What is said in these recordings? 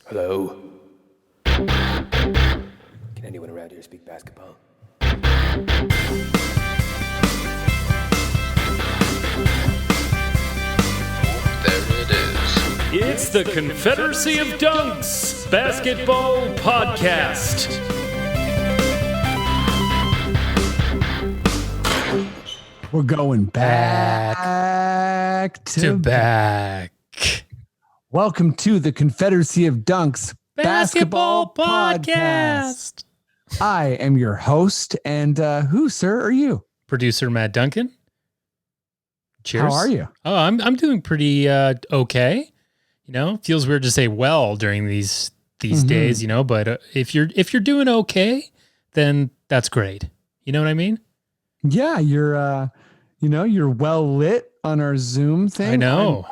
Hello? Can anyone around here speak basketball? There it is. It's the Confederacy of Dunks Basketball Podcast. We're going back to back. Welcome to the Confederacy of Dunks Basketball Podcast. I am your host, and who, sir, are you? Producer Matt Duncan. Cheers. How are you? Oh, I'm doing pretty okay. You know, feels weird to say well during these days, you know, but if you're doing okay, then that's great. You know what I mean? Yeah, you're well lit on our Zoom thing. I know.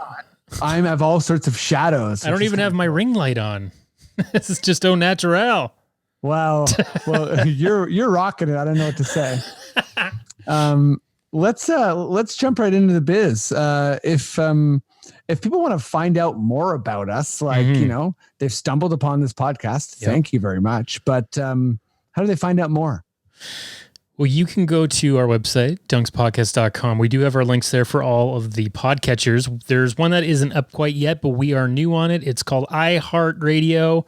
I have all sorts of shadows. I don't even have my ring light on. This is just au naturel. Well, you're rocking it. I don't know what to say. Let's jump right into the biz. If people want to find out more about us, like, you know, they've stumbled upon this podcast. Yep. Thank you very much. But how do they find out more? Well, you can go to our website, dunkspodcast.com. We do have our links there for all of the podcatchers. There's one that isn't up quite yet, but we are new on it. It's called iHeartRadio.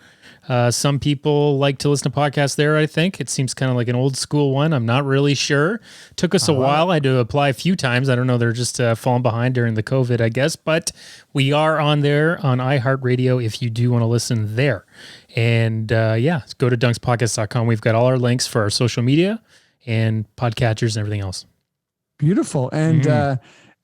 Some people like to listen to podcasts there, I think. It seems kind of like an old school one. I'm not really sure. Took us a while. I had to apply a few times. I don't know. They're just falling behind during the COVID, I guess. But we are on there on iHeartRadio if you do want to listen there. And go to dunkspodcast.com. We've got all our links for our social media and podcatchers and everything else. Beautiful. And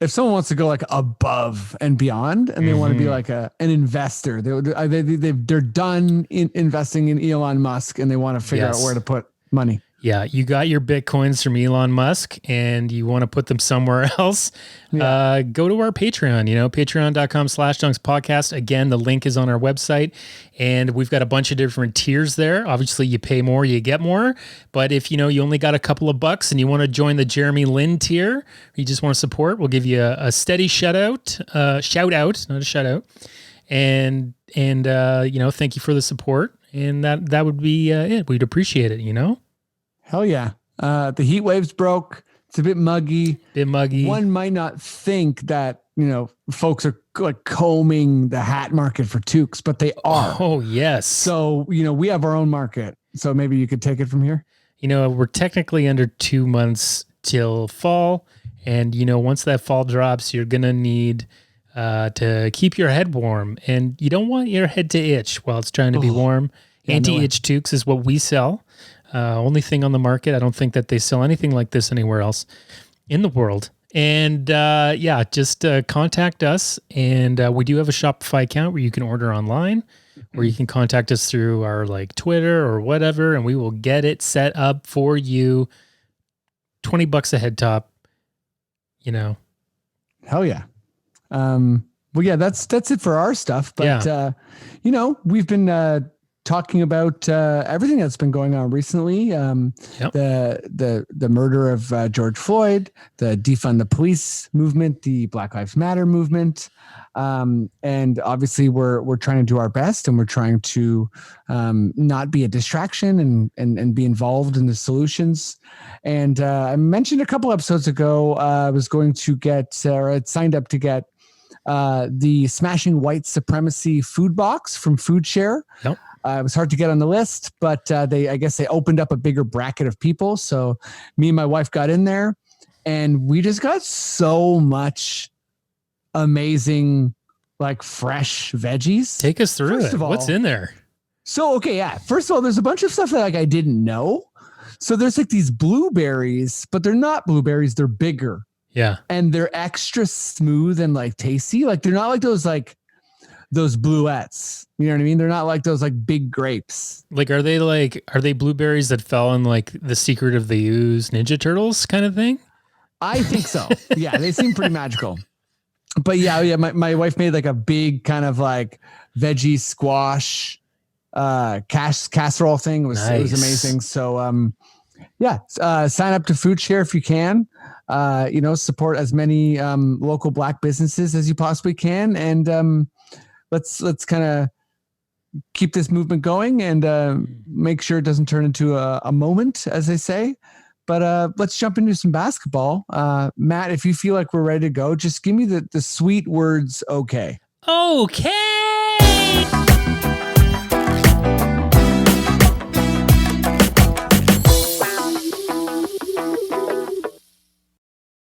if someone wants to go like above and beyond, and they want to be like an investor, they're done investing in Elon Musk, and they want to figure out where to put money. Yeah, you got your Bitcoins from Elon Musk and you want to put them somewhere else. Yeah. Go to our Patreon, patreon.com/dunkspodcast. Again, the link is on our website, and we've got a bunch of different tiers there. Obviously, you pay more, you get more. But if you only got a couple of bucks and you want to join the Jeremy Lin tier, or you just want to support, we'll give you a steady shout out, not a shutout. And thank you for the support. And that would be it. We'd appreciate it, Hell yeah. The heat waves broke. It's a bit muggy. One might not think that, folks are like combing the hat market for toques, but they are. Oh, yes. So, we have our own market. So maybe you could take it from here. We're technically under 2 months till fall. And, once that fall drops, you're going to need to keep your head warm. And you don't want your head to itch while it's trying to be warm. Anti-itch toques is what we sell. Only thing on the market. I don't think that they sell anything like this anywhere else in the world. And just contact us. And we do have a Shopify account where you can order online, or you can contact us through our Twitter or whatever, and we will get it set up for you. $20 a head top, Hell yeah. That's it for our stuff. But, we've been talking about everything that's been going on recently. The murder of George Floyd, the defund the police movement, the Black Lives Matter movement. And obviously we're trying to do our best, and we're trying to not be a distraction and be involved in the solutions. And I mentioned a couple episodes ago, I was going to I'd signed up to get the Smashing White Supremacy food box from Food Share. Yep. It was hard to get on the list, but I guess they opened up a bigger bracket of people. So me and my wife got in there, and we just got so much amazing, fresh veggies. Take us through it. What's in there? So, first of all, there's a bunch of stuff that I didn't know. So there's these blueberries, but they're not blueberries. They're bigger. Yeah. And they're extra smooth and tasty. They're not like those bluettes. You know what I mean? They're not like those big grapes. Are they blueberries that fell in the Secret of the Ooze Ninja Turtles kind of thing? I think so. Yeah, they seem pretty magical. But my wife made a big kind of veggie squash casserole thing. It was amazing. So sign up to Food Share if you can. Support as many local Black businesses as you possibly can, and let's kind of keep this movement going and make sure it doesn't turn into a moment, as they say. But let's jump into some basketball. Matt, if you feel like we're ready to go, just give me the sweet words. Okay.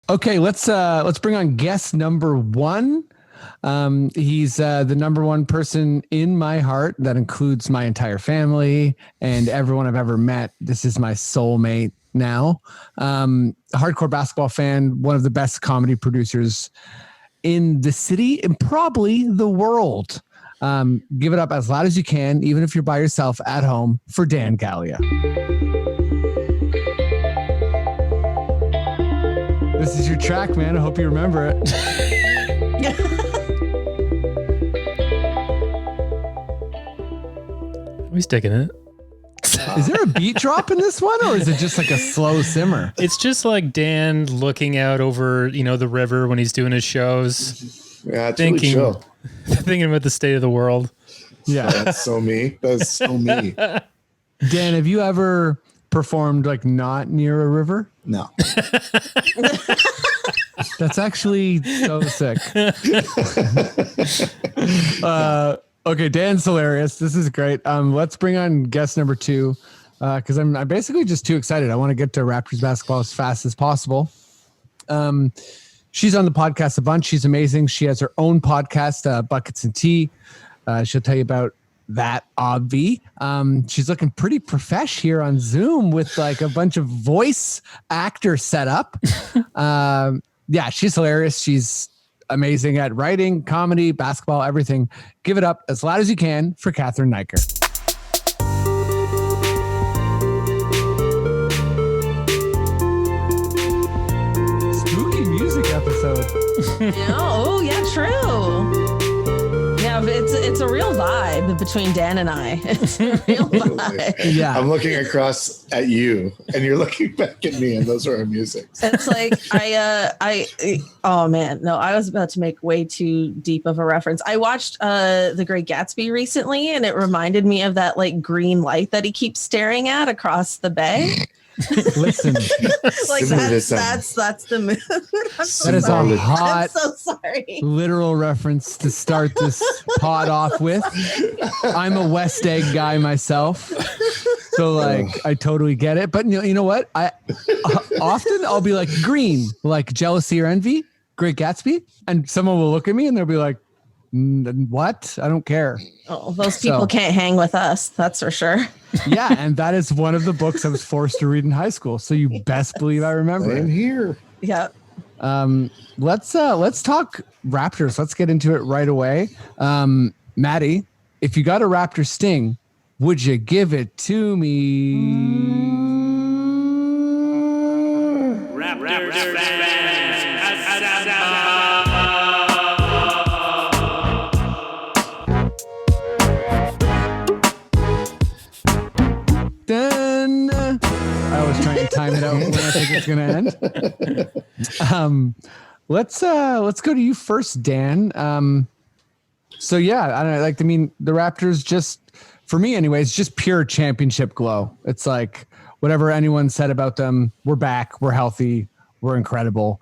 Okay, let's bring on guest number one. He's the number one person in my heart. That includes my entire family and everyone I've ever met. This is my soulmate now. A hardcore basketball fan, one of the best comedy producers in the city and probably the world. Give it up as loud as you can, even if you're by yourself at home, for Dan Galea. This is your track, man. I hope you remember it. Are we sticking it? Is there a beat drop in this one, or is it just like a slow simmer? It's just like Dan looking out over, the river when he's doing his shows. Yeah, it's really chill. Thinking about the state of the world. Yeah. That's so me. That's so me. Dan, have you ever performed like not near a river? No. That's actually so sick. Okay, Dan's hilarious. This is great. Let's bring on guest number two because I'm basically just too excited. I want to get to Raptors basketball as fast as possible. She's on the podcast a bunch. She's amazing. She has her own podcast, Buckets and Tea. She'll tell you about that, Obvi. She's looking pretty profesh here on Zoom with like a bunch of voice actor setup. Yeah, she's hilarious. She's amazing at writing, comedy, basketball, everything. Give it up as loud as you can for Cathryn Naiker. Spooky music episode. Yeah, oh, yeah, true. Yeah, it's a real vibe between Dan and I. It's a real vibe. Yeah. I'm looking across at you and you're looking back at me, and those are our music. It's like oh man, no, I was about to make way too deep of a reference. I watched The Great Gatsby recently, and it reminded me of that like green light that he keeps staring at across the bay. Listen, Like that's the mood. that is a hot, I'm so sorry. literal reference to start this pod off with. I'm a West Egg guy myself, so like I totally get it. But you know what? I often I'll be like green, like jealousy or envy, Great Gatsby, and someone will look at me and they'll be like, "What? I don't care." Oh, those people can't hang with us. That's for sure. Yeah, and that is one of the books I was forced to read in high school. So you best believe I remember I'm it. here. Yeah. Let's talk Raptors. Let's get into it right away. Maddie, if you got a Raptor sting, would you give it to me? Then I was trying to time it out when I think it's going to end. Let's go to you first, Dan. So yeah, I don't know, the Raptors, just for me anyways, just pure championship glow. It's like whatever anyone said about them, we're back, we're healthy, we're incredible.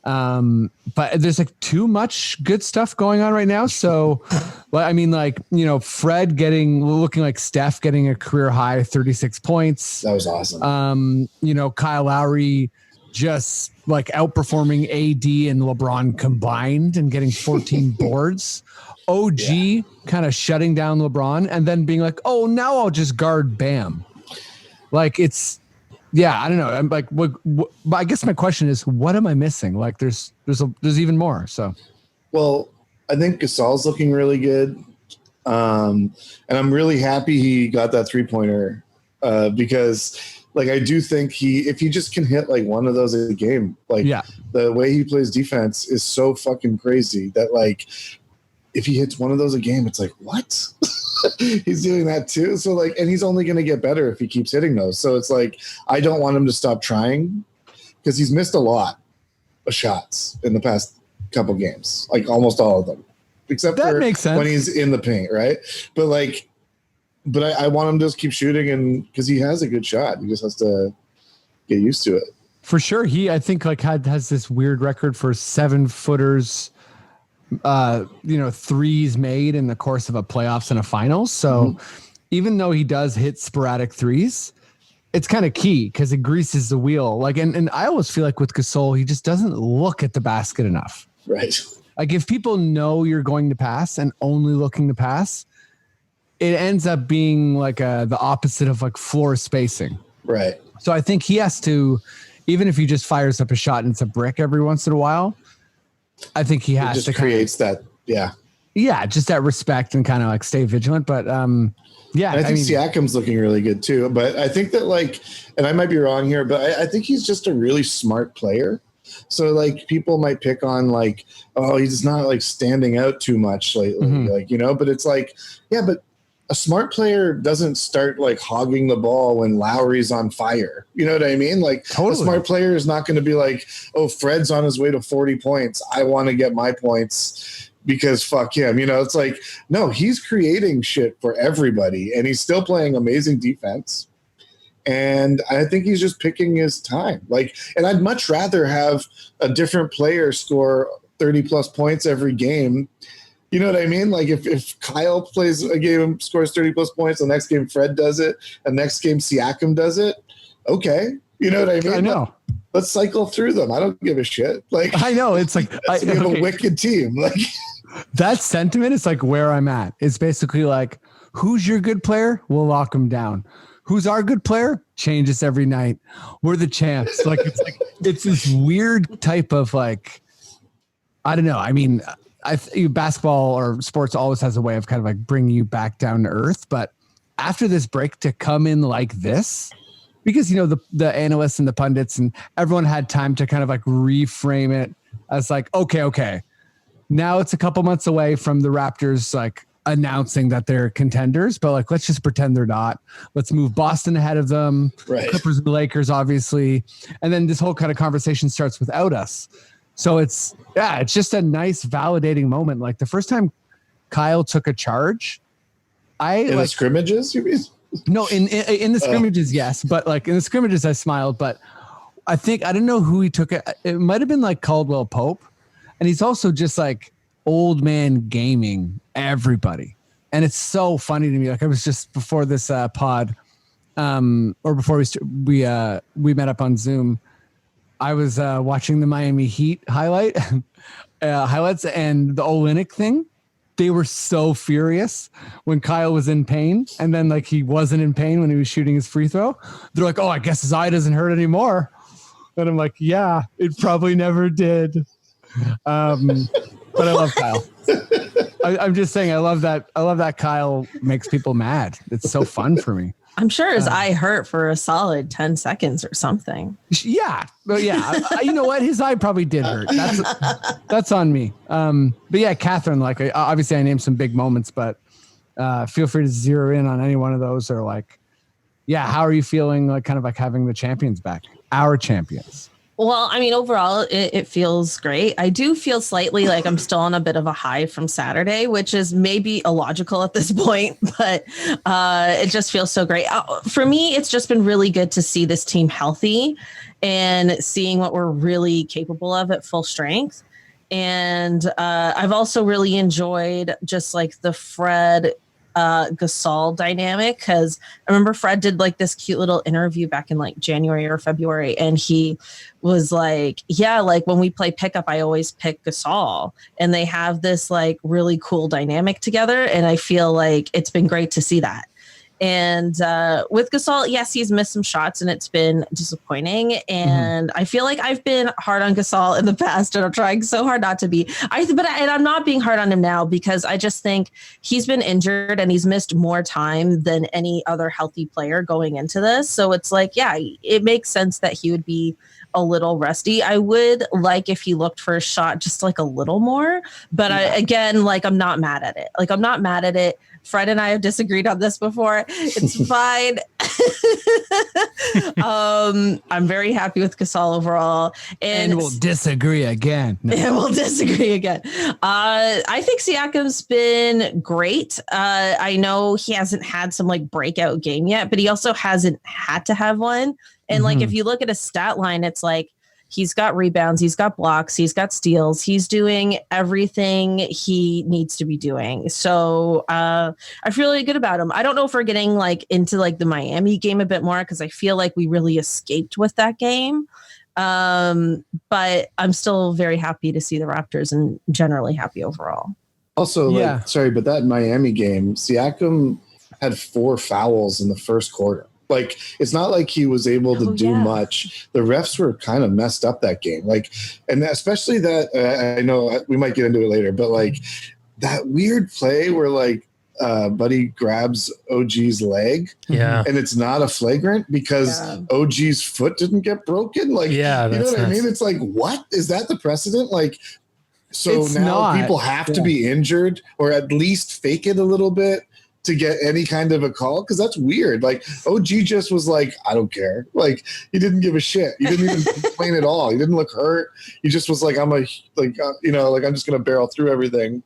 But there's like too much good stuff going on right now. So, Fred looking like Steph, getting a career high 36 points. That was awesome. Kyle Lowry just like outperforming AD and LeBron combined and getting 14 boards. OG kind of shutting down LeBron and then being like, oh, now I'll just guard Bam. Like it's, yeah, I don't know. I'm like, but I guess my question is, what am I missing? Like, there's even more. So, well, I think Gasol's looking really good, and I'm really happy he got that 3-pointer because, like, I do think if he just can hit like one of those a game, like, the way he plays defense is so fucking crazy that like, if he hits one of those a game, it's like, what? He's doing that too. So like, and he's only going to get better if he keeps hitting those. So it's like, I don't want him to stop trying because he's missed a lot of shots in the past couple games, like almost all of them. except That for makes sense. when he's in the paint, right? But I want him to just keep shooting, and because he has a good shot, he just has to get used to it. For sure. I think has this weird record for 7-footers, threes made in the course of a playoffs and a finals. So even though he does hit sporadic threes, it's kind of key because it greases the wheel. And I always feel like with Gasol, he just doesn't look at the basket enough. Right. Like if people know you're going to pass and only looking to pass, it ends up being like the opposite of like floor spacing. Right. So I think he has to, even if he just fires up a shot and it's a brick every once in a while, I think he has to creates that. Yeah. Yeah. Just that respect and kind of like stay vigilant. But yeah, and I think Siakam's looking really good too. But I think that and I might be wrong here, but I think he's just a really smart player. So people might pick on he's not standing out too much lately, but it's but a smart player doesn't start hogging the ball when Lowry's on fire. You know what I mean? Totally. A smart player is not going to be Fred's on his way to 40 points. I want to get my points because fuck him. It's no, he's creating shit for everybody and he's still playing amazing defense. And I think he's just picking his time. And I'd much rather have a different player score 30 plus points every game. You know what I mean? If Kyle plays a game, scores 30 plus points, the next game Fred does it, the next game Siakam does it. Okay. You know what I mean? I know. Let's cycle through them. I don't give a shit. I know. It's we have a wicked team. That sentiment is where I'm at. It's basically who's your good player? We'll lock them down. Who's our good player? Changes every night. We're the champs. It's this weird type of I don't know. I mean, basketball or sports always has a way of kind of bringing you back down to earth. But after this break to come in like this, because, the analysts and the pundits and everyone had time to kind of reframe it as okay. Now it's a couple months away from the Raptors, announcing that they're contenders, but let's just pretend they're not. Let's move Boston ahead of them. Right. Clippers and the Lakers, obviously. And then this whole kind of conversation starts without us. So it's just a nice validating moment. The first time Kyle took a charge, in the scrimmages, you mean? No, in the scrimmages, yes. But in the scrimmages, I smiled. But I don't know who he took it. It might have been Caldwell Pope. And he's also just old man gaming everybody. And it's so funny to me. I was just before this pod, or before we met up on Zoom, I was watching the Miami Heat highlights and the Olynyk thing. They were so furious when Kyle was in pain. And then he wasn't in pain when he was shooting his free throw. They're oh, I guess his eye doesn't hurt anymore. And I'm yeah, it probably never did. But I love Kyle. I'm just saying, I love that Kyle makes people mad. It's so fun for me. I'm sure his eye hurt for a solid 10 seconds or something. Yeah. But yeah, you know what? His eye probably did hurt. That's on me. But yeah, Cathryn, obviously I named some big moments, but feel free to zero in on any one of those or how are you feeling having the champions back? Our champions. Well, I mean, overall, it feels great. I do feel slightly I'm still on a bit of a high from Saturday, which is maybe illogical at this point, but it just feels so great. For me, it's just been really good to see this team healthy and seeing what we're really capable of at full strength. And I've also really enjoyed just the Fred Gasol dynamic, because I remember Fred did this cute little interview back in January or February, and he was when we play pickup, I always pick Gasol, and they have this really cool dynamic together, and I feel it's been great to see that. And with Gasol, yes, he's missed some shots and it's been disappointing. And I feel I've been hard on Gasol in the past, and I'm trying so hard not to be. But I'm not being hard on him now because I just think he's been injured and he's missed more time than any other healthy player going into this. So it's it makes sense that he would be a little rusty. I would if he looked for a shot just a little more. But I'm not mad at it. I'm not mad at it. Fred and I have disagreed on this before. It's fine. I'm very happy with Gasol overall, and we'll disagree again. No. And we'll disagree again. I think Siakam's been great. I know he hasn't had some like breakout game yet, but he also hasn't had to have one. And like if you look at a stat line, it's like he's got rebounds, he's got blocks, he's got steals, he's doing everything he needs to be doing. So I feel really good about him. I don't know if we're getting like into like the Miami game a bit more because I feel like we really escaped with that game. But I'm still very happy to see the Raptors and generally happy overall. Also, sorry, but that Miami game, Siakam had 4 fouls in the first quarter. Like, it's not like he was able to do much. The refs were kind of messed up that game. Like, and especially that, I know we might get into it later, but like that weird play where like Buddy grabs OG's leg and it's not a flagrant because OG's foot didn't get broken. Like, you know what I mean? It's like, what is that the precedent? Like, so it's now people have to be injured or at least fake it a little bit to get any kind of a call, because that's weird. Like OG just was like, I don't care. Like he didn't give a shit. He didn't even complain at all. He didn't look hurt. He just was like, I'm just gonna barrel through everything.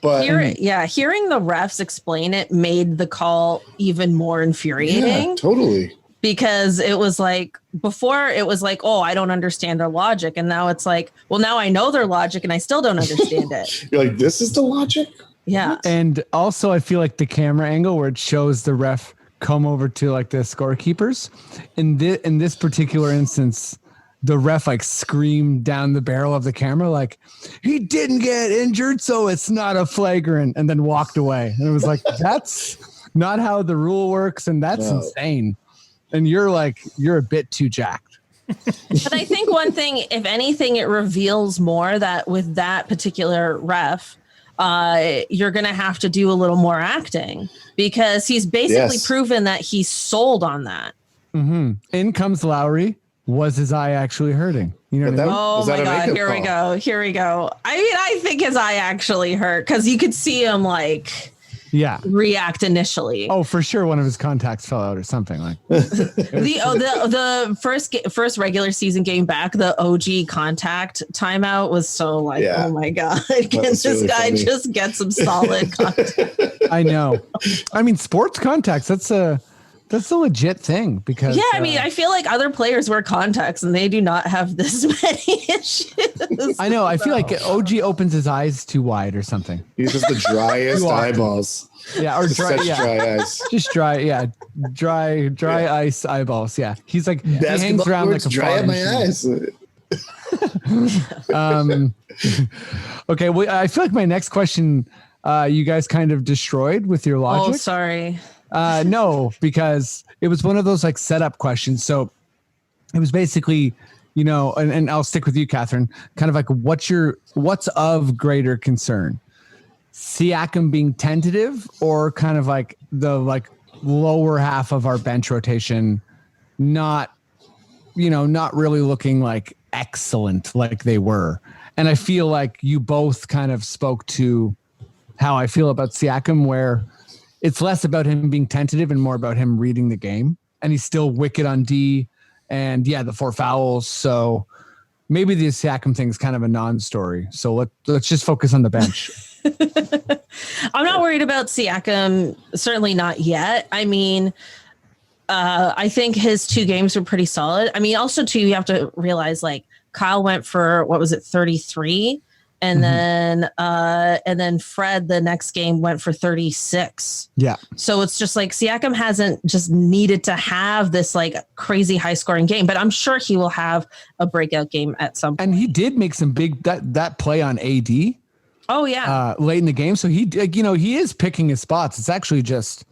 But hearing the refs explain it made the call even more infuriating. Yeah, totally. Because it was like before it was like, oh, I don't understand their logic, and now it's like, well, now I know their logic and I still don't understand it. You're like, this is the logic. Yeah. And also I feel like the camera angle where it shows the ref come over to like the scorekeepers in this particular instance, the ref like screamed down the barrel of the camera, like he didn't get injured. So it's not a flagrant, and then walked away. And it was like, that's not how the rule works. And that's insane. And you're a bit too jacked. But I think one thing, if anything, it reveals more that with that particular ref, you're going to have to do a little more acting because he's basically proven that he's sold on that. Mm-hmm. In comes Lowry. Was his eye actually hurting? You know what I mean? Oh my God. Here we go. I mean, I think his eye actually hurt because you could see him like react initially. Oh, for sure. One of his contacts fell out or something like the first regular season game back, the OG contact timeout was so like, oh my God, can this really guy funny. Just get some solid contact? I know. I mean, sports contacts, that's a legit thing because I mean, I feel like other players wear contacts and they do not have this many issues. I know. I feel like OG opens his eyes too wide or something. He has the driest eyeballs. Yeah, or dry eyes. Just dry ice eyeballs. Yeah, he's like he hangs around like a dry at my eyes. Okay, well, I feel like my next question, you guys kind of destroyed with your logic. Oh, sorry. No, because it was one of those like setup questions. So it was basically, and I'll stick with you, Cathryn, kind of like what's of greater concern? Siakam being tentative or kind of like the like lower half of our bench rotation, not really looking like excellent like they were. And I feel like you both kind of spoke to how I feel about Siakam, where it's less about him being tentative and more about him reading the game. And he's still wicked on D and the 4 fouls. So maybe the Siakam thing is kind of a non-story. So let's just focus on the bench. I'm not worried about Siakam. Certainly not yet. I mean, I think his 2 games were pretty solid. I mean, also too, you have to realize like Kyle went for, 33? And then Fred, the next game, went for 36. Yeah. So it's just like Siakam hasn't just needed to have this like crazy high scoring game, but I'm sure he will have a breakout game at some point. And he did make some big that play on AD. Oh yeah. Late in the game. So he is picking his spots. It's actually just,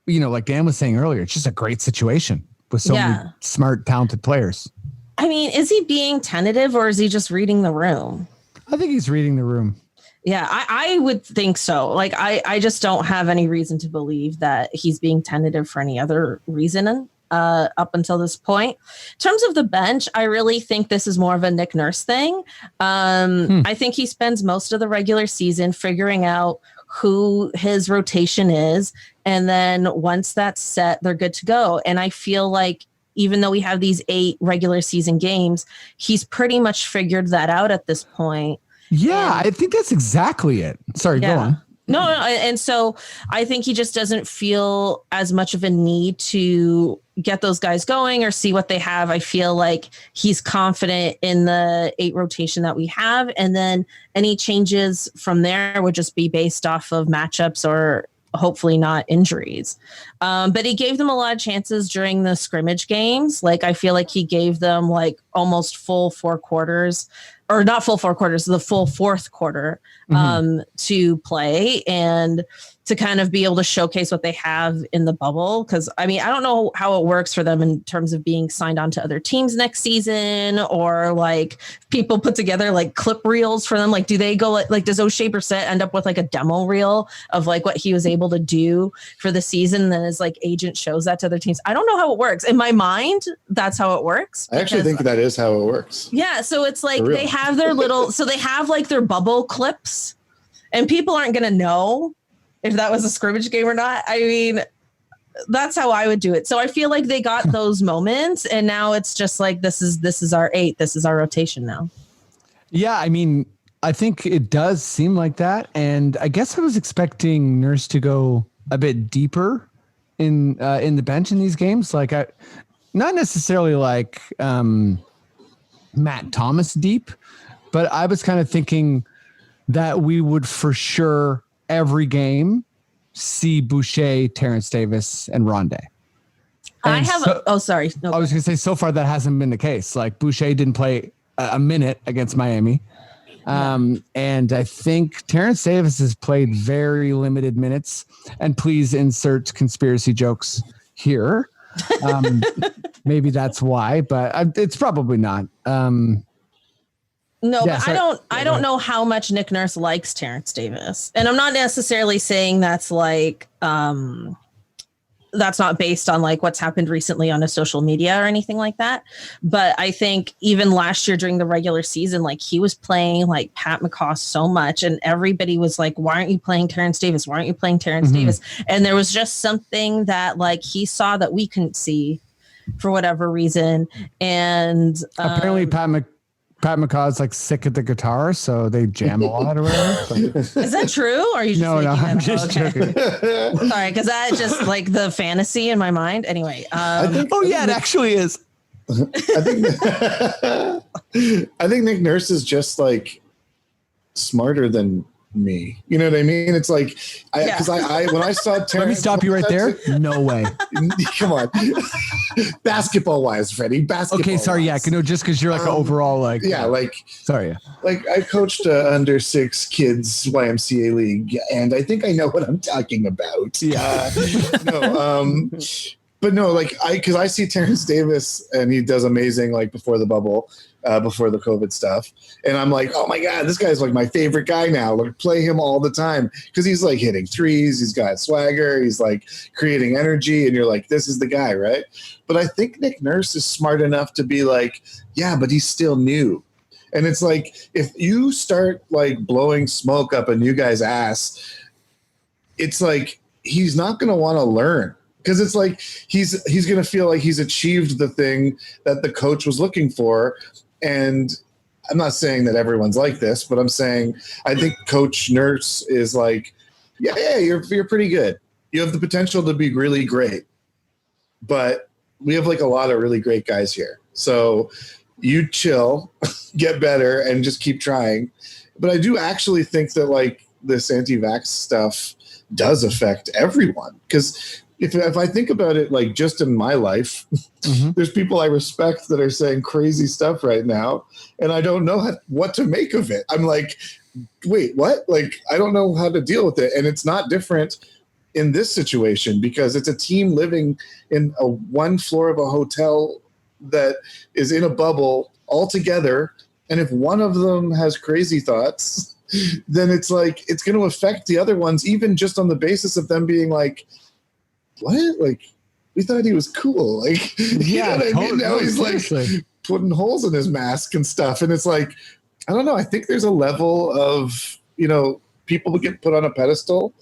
like Dan was saying earlier, it's just a great situation with so many smart, talented players. I mean, is he being tentative or is he just reading the room? I think he's reading the room. Yeah, I would think so. Like, I just don't have any reason to believe that he's being tentative for any other reason up until this point. In terms of the bench, I really think this is more of a Nick Nurse thing. I think he spends most of the regular season figuring out who his rotation is. And then once that's set, they're good to go. And I feel like even though we have these 8 regular season games, he's pretty much figured that out at this point. Yeah, I think that's exactly it. Sorry, go on. No. And so I think he just doesn't feel as much of a need to get those guys going or see what they have. I feel like he's confident in the 8 rotation that we have. And then any changes from there would just be based off of matchups or hopefully not injuries. But he gave them a lot of chances during the scrimmage games. Like, I feel like he gave them like almost full 4 quarters, or not full 4 quarters, the full 4th quarter to play and to kind of be able to showcase what they have in the bubble. Cause I mean, I don't know how it works for them in terms of being signed on to other teams next season, or like people put together like clip reels for them. Like, do they go like does O'Shea Brissett end up with like a demo reel of like what he was able to do for the season? Then his like agent shows that to other teams. I don't know how it works. In my mind, that's how it works. I actually think that is how it works. Yeah. So it's like they have their little, so they have like their bubble clips, and people aren't going to know if that was a scrimmage game or not. I mean, that's how I would do it. So I feel like they got those moments, and now it's just like, this is our 8, this is our rotation now. Yeah. I mean, I think it does seem like that. And I guess I was expecting Nurse to go a bit deeper in the bench in these games. Like, not necessarily like Matt Thomas deep, but I was kind of thinking that we would for sure every game see Boucher, Terrence Davis, and Rondé. I have sorry. No, I was going to say, so far that hasn't been the case. Like, Boucher didn't play a minute against Miami. And I think Terrence Davis has played very limited minutes. And please insert conspiracy jokes here. Maybe that's why, but it's probably not. No, yeah, but I don't know how much Nick Nurse likes Terrence Davis. And I'm not necessarily saying that's like, that's not based on like what's happened recently on a social media or anything like that. But I think even last year during the regular season, like he was playing like Pat McCaw so much, and everybody was like, why aren't you playing Terrence Davis? Why aren't you playing Terrence Davis? And there was just something that like he saw that we couldn't see for whatever reason. And apparently Pat McCaw's like sick at the guitar, so they jam a lot or whatever. Is that true? Or are you just no, I'm just joking. Sorry, because that just like the fantasy in my mind. Anyway. It actually is. I think Nick Nurse is just like smarter than me. You know what I mean? It's like, because I when I saw Terrence, let me stop you right there. No way. Come on. Basketball wise, Freddie. Basketball. Okay, sorry. Wise. Yeah, no, just because you're like an overall like. Yeah, like. Sorry. Like I coached under 6 kids YMCA league, and I think I know what I'm talking about. Yeah. But no, like because I see Terrence Davis and he does amazing like before the bubble, before the COVID stuff. And I'm like, oh my God, this guy's like my favorite guy now. Like play him all the time because he's like hitting threes. He's got swagger. He's like creating energy. And you're like, this is the guy, right? But I think Nick Nurse is smart enough to be like, yeah, but he's still new. And it's like, if you start like blowing smoke up a new guy's ass, it's like, he's not going to want to learn. Because it's like he's going to feel like he's achieved the thing that the coach was looking for. And I'm not saying that everyone's like this, but I'm saying I think Coach Nurse is like, yeah, you're pretty good. You have the potential to be really great. But we have like a lot of really great guys here. So you chill, get better, and just keep trying. But I do actually think that like this anti-vax stuff does affect everyone. Because if I think about it, like just in my life, there's people I respect that are saying crazy stuff right now, and I don't know what to make of it. I'm like, wait, what? Like, I don't know how to deal with it. And it's not different in this situation because it's a team living in one floor of a hotel that is in a bubble all together. And if one of them has crazy thoughts, then it's like, it's going to affect the other ones, even just on the basis of them being like, what? Like, we thought he was cool. Like, you know what I mean? Now he's like putting holes in his mask and stuff. And it's like, I don't know. I think there's a level of, people would get put on a pedestal,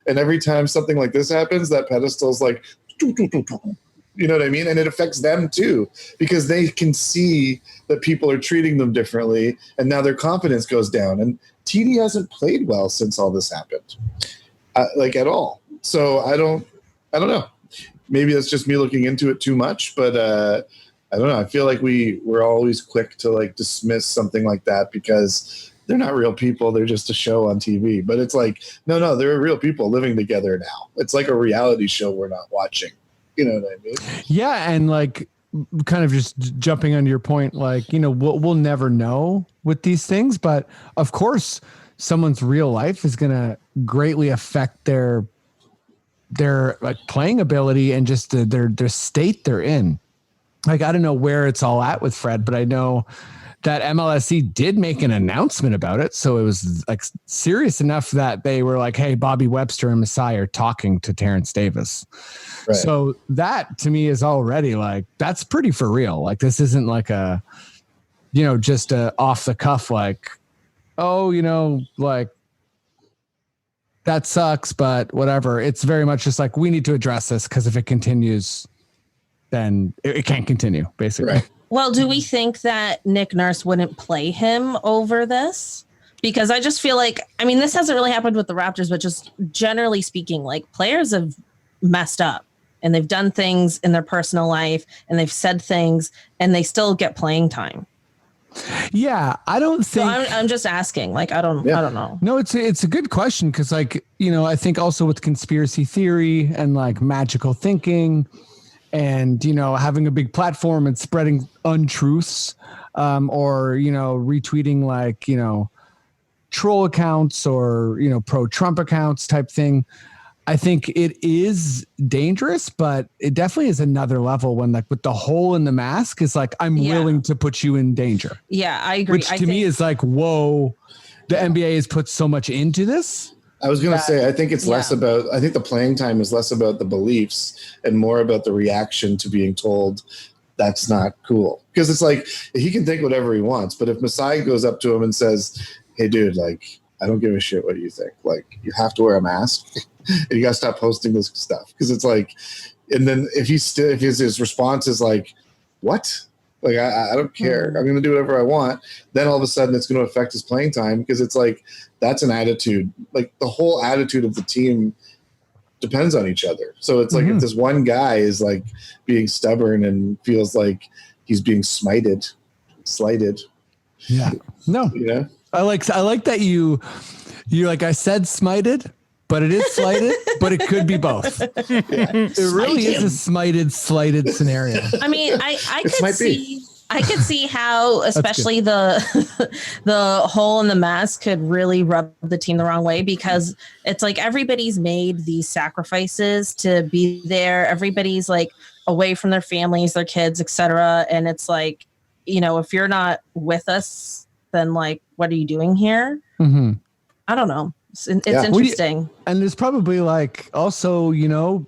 and every time something like this happens, that pedestal's like, you know what I mean? And it affects them too, because they can see that people are treating them differently, and now their confidence goes down. And TD hasn't played well since all this happened, like at all. So I don't know. Maybe that's just me looking into it too much, but I don't know. I feel like we're always quick to like dismiss something like that because they're not real people. They're just a show on TV. But it's like, no, they're real people living together now. It's like a reality show we're not watching. You know what I mean? Yeah, and like kind of just jumping on your point, like, you know, we'll never know with these things, but of course, someone's real life is going to greatly affect their like playing ability and just their state they're in. Like, I don't know where it's all at with Fred, but I know that MLSE did make an announcement about it. So it was like serious enough that they were like, hey, Bobby Webster and Masai are talking to Terrence Davis. Right. So that to me is already like, that's pretty for real. Like, this isn't like a, you know, just a off the cuff, like, oh, you know, like that sucks, but whatever. It's very much just like, we need to address this because if it continues, then it can't continue, basically. Right. Well, do we think that Nick Nurse wouldn't play him over this? Because I just feel like, I mean, this hasn't really happened with the Raptors, but just generally speaking, like players have messed up and they've done things in their personal life and they've said things and they still get playing time. Yeah, I don't think. So I'm just asking. Like, I don't know. No, it's a good question because, like, you know, I think also with conspiracy theory and like magical thinking, and, you know, having a big platform and spreading untruths, or, you know, retweeting like, you know, troll accounts or, you know, pro-Trump accounts type thing. I think it is dangerous, but it definitely is another level when, like, with the hole in the mask is like, I'm willing to put you in danger. Yeah, I agree. Which to me is like, whoa, the NBA has put so much into this. I was going to say, I think it's less about, I think the playing time is less about the beliefs and more about the reaction to being told that's not cool. Because it's like, he can think whatever he wants, but if Masai goes up to him and says, hey, dude, like, I don't give a shit what you think. Like, you have to wear a mask and you got to stop posting this stuff. Because it's like, and then if his response is like, what? Like, I don't care. I'm going to do whatever I want. Then all of a sudden it's going to affect his playing time because it's like, that's an attitude. Like, the whole attitude of the team depends on each other. So it's like, if this one guy is like being stubborn and feels like he's being slighted. Yeah. No. You know? I like that you like, I said smited, but it is slighted, but it could be both. It really is a slighted scenario. I mean, I could see how, especially the hole in the mask could really rub the team the wrong way, because it's like everybody's made these sacrifices to be there. Everybody's like away from their families, their kids, etc. And it's like, you know, if you're not with us, then like, what are you doing here? Mm-hmm. I don't know. It's interesting. And there's probably like also, you know,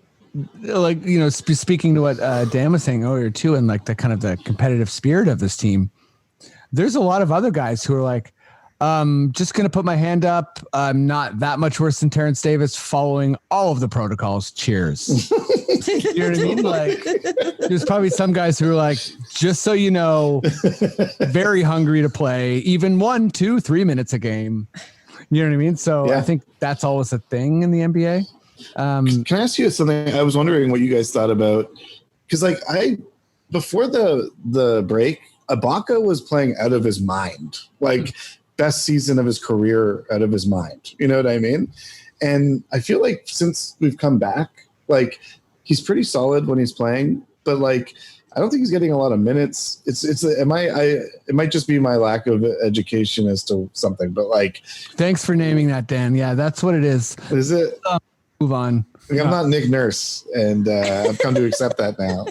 like, you know, speaking to what Dan was saying earlier too, and like the kind of the competitive spirit of this team, there's a lot of other guys who are like, just going to put my hand up. I'm not that much worse than Terrence Davis, following all of the protocols. Cheers. You know what I mean? Like, there's probably some guys who are like, just so you know, very hungry to play even 1, 2, 3 minutes a game. You know what I mean? So I think that's always a thing in the NBA. Can I ask you something? I was wondering what you guys thought about, because like before the break, Ibaka was playing out of his mind, like best season of his career out of his mind. You know what I mean? And I feel like since we've come back, like he's pretty solid when he's playing, but like I don't think he's getting a lot of minutes. It might just be my lack of education as to something, but like, thanks for naming that, Dan. Yeah, that's what it is. Is it? Move on. Like, I'm not Nick Nurse, and I've come to accept that now.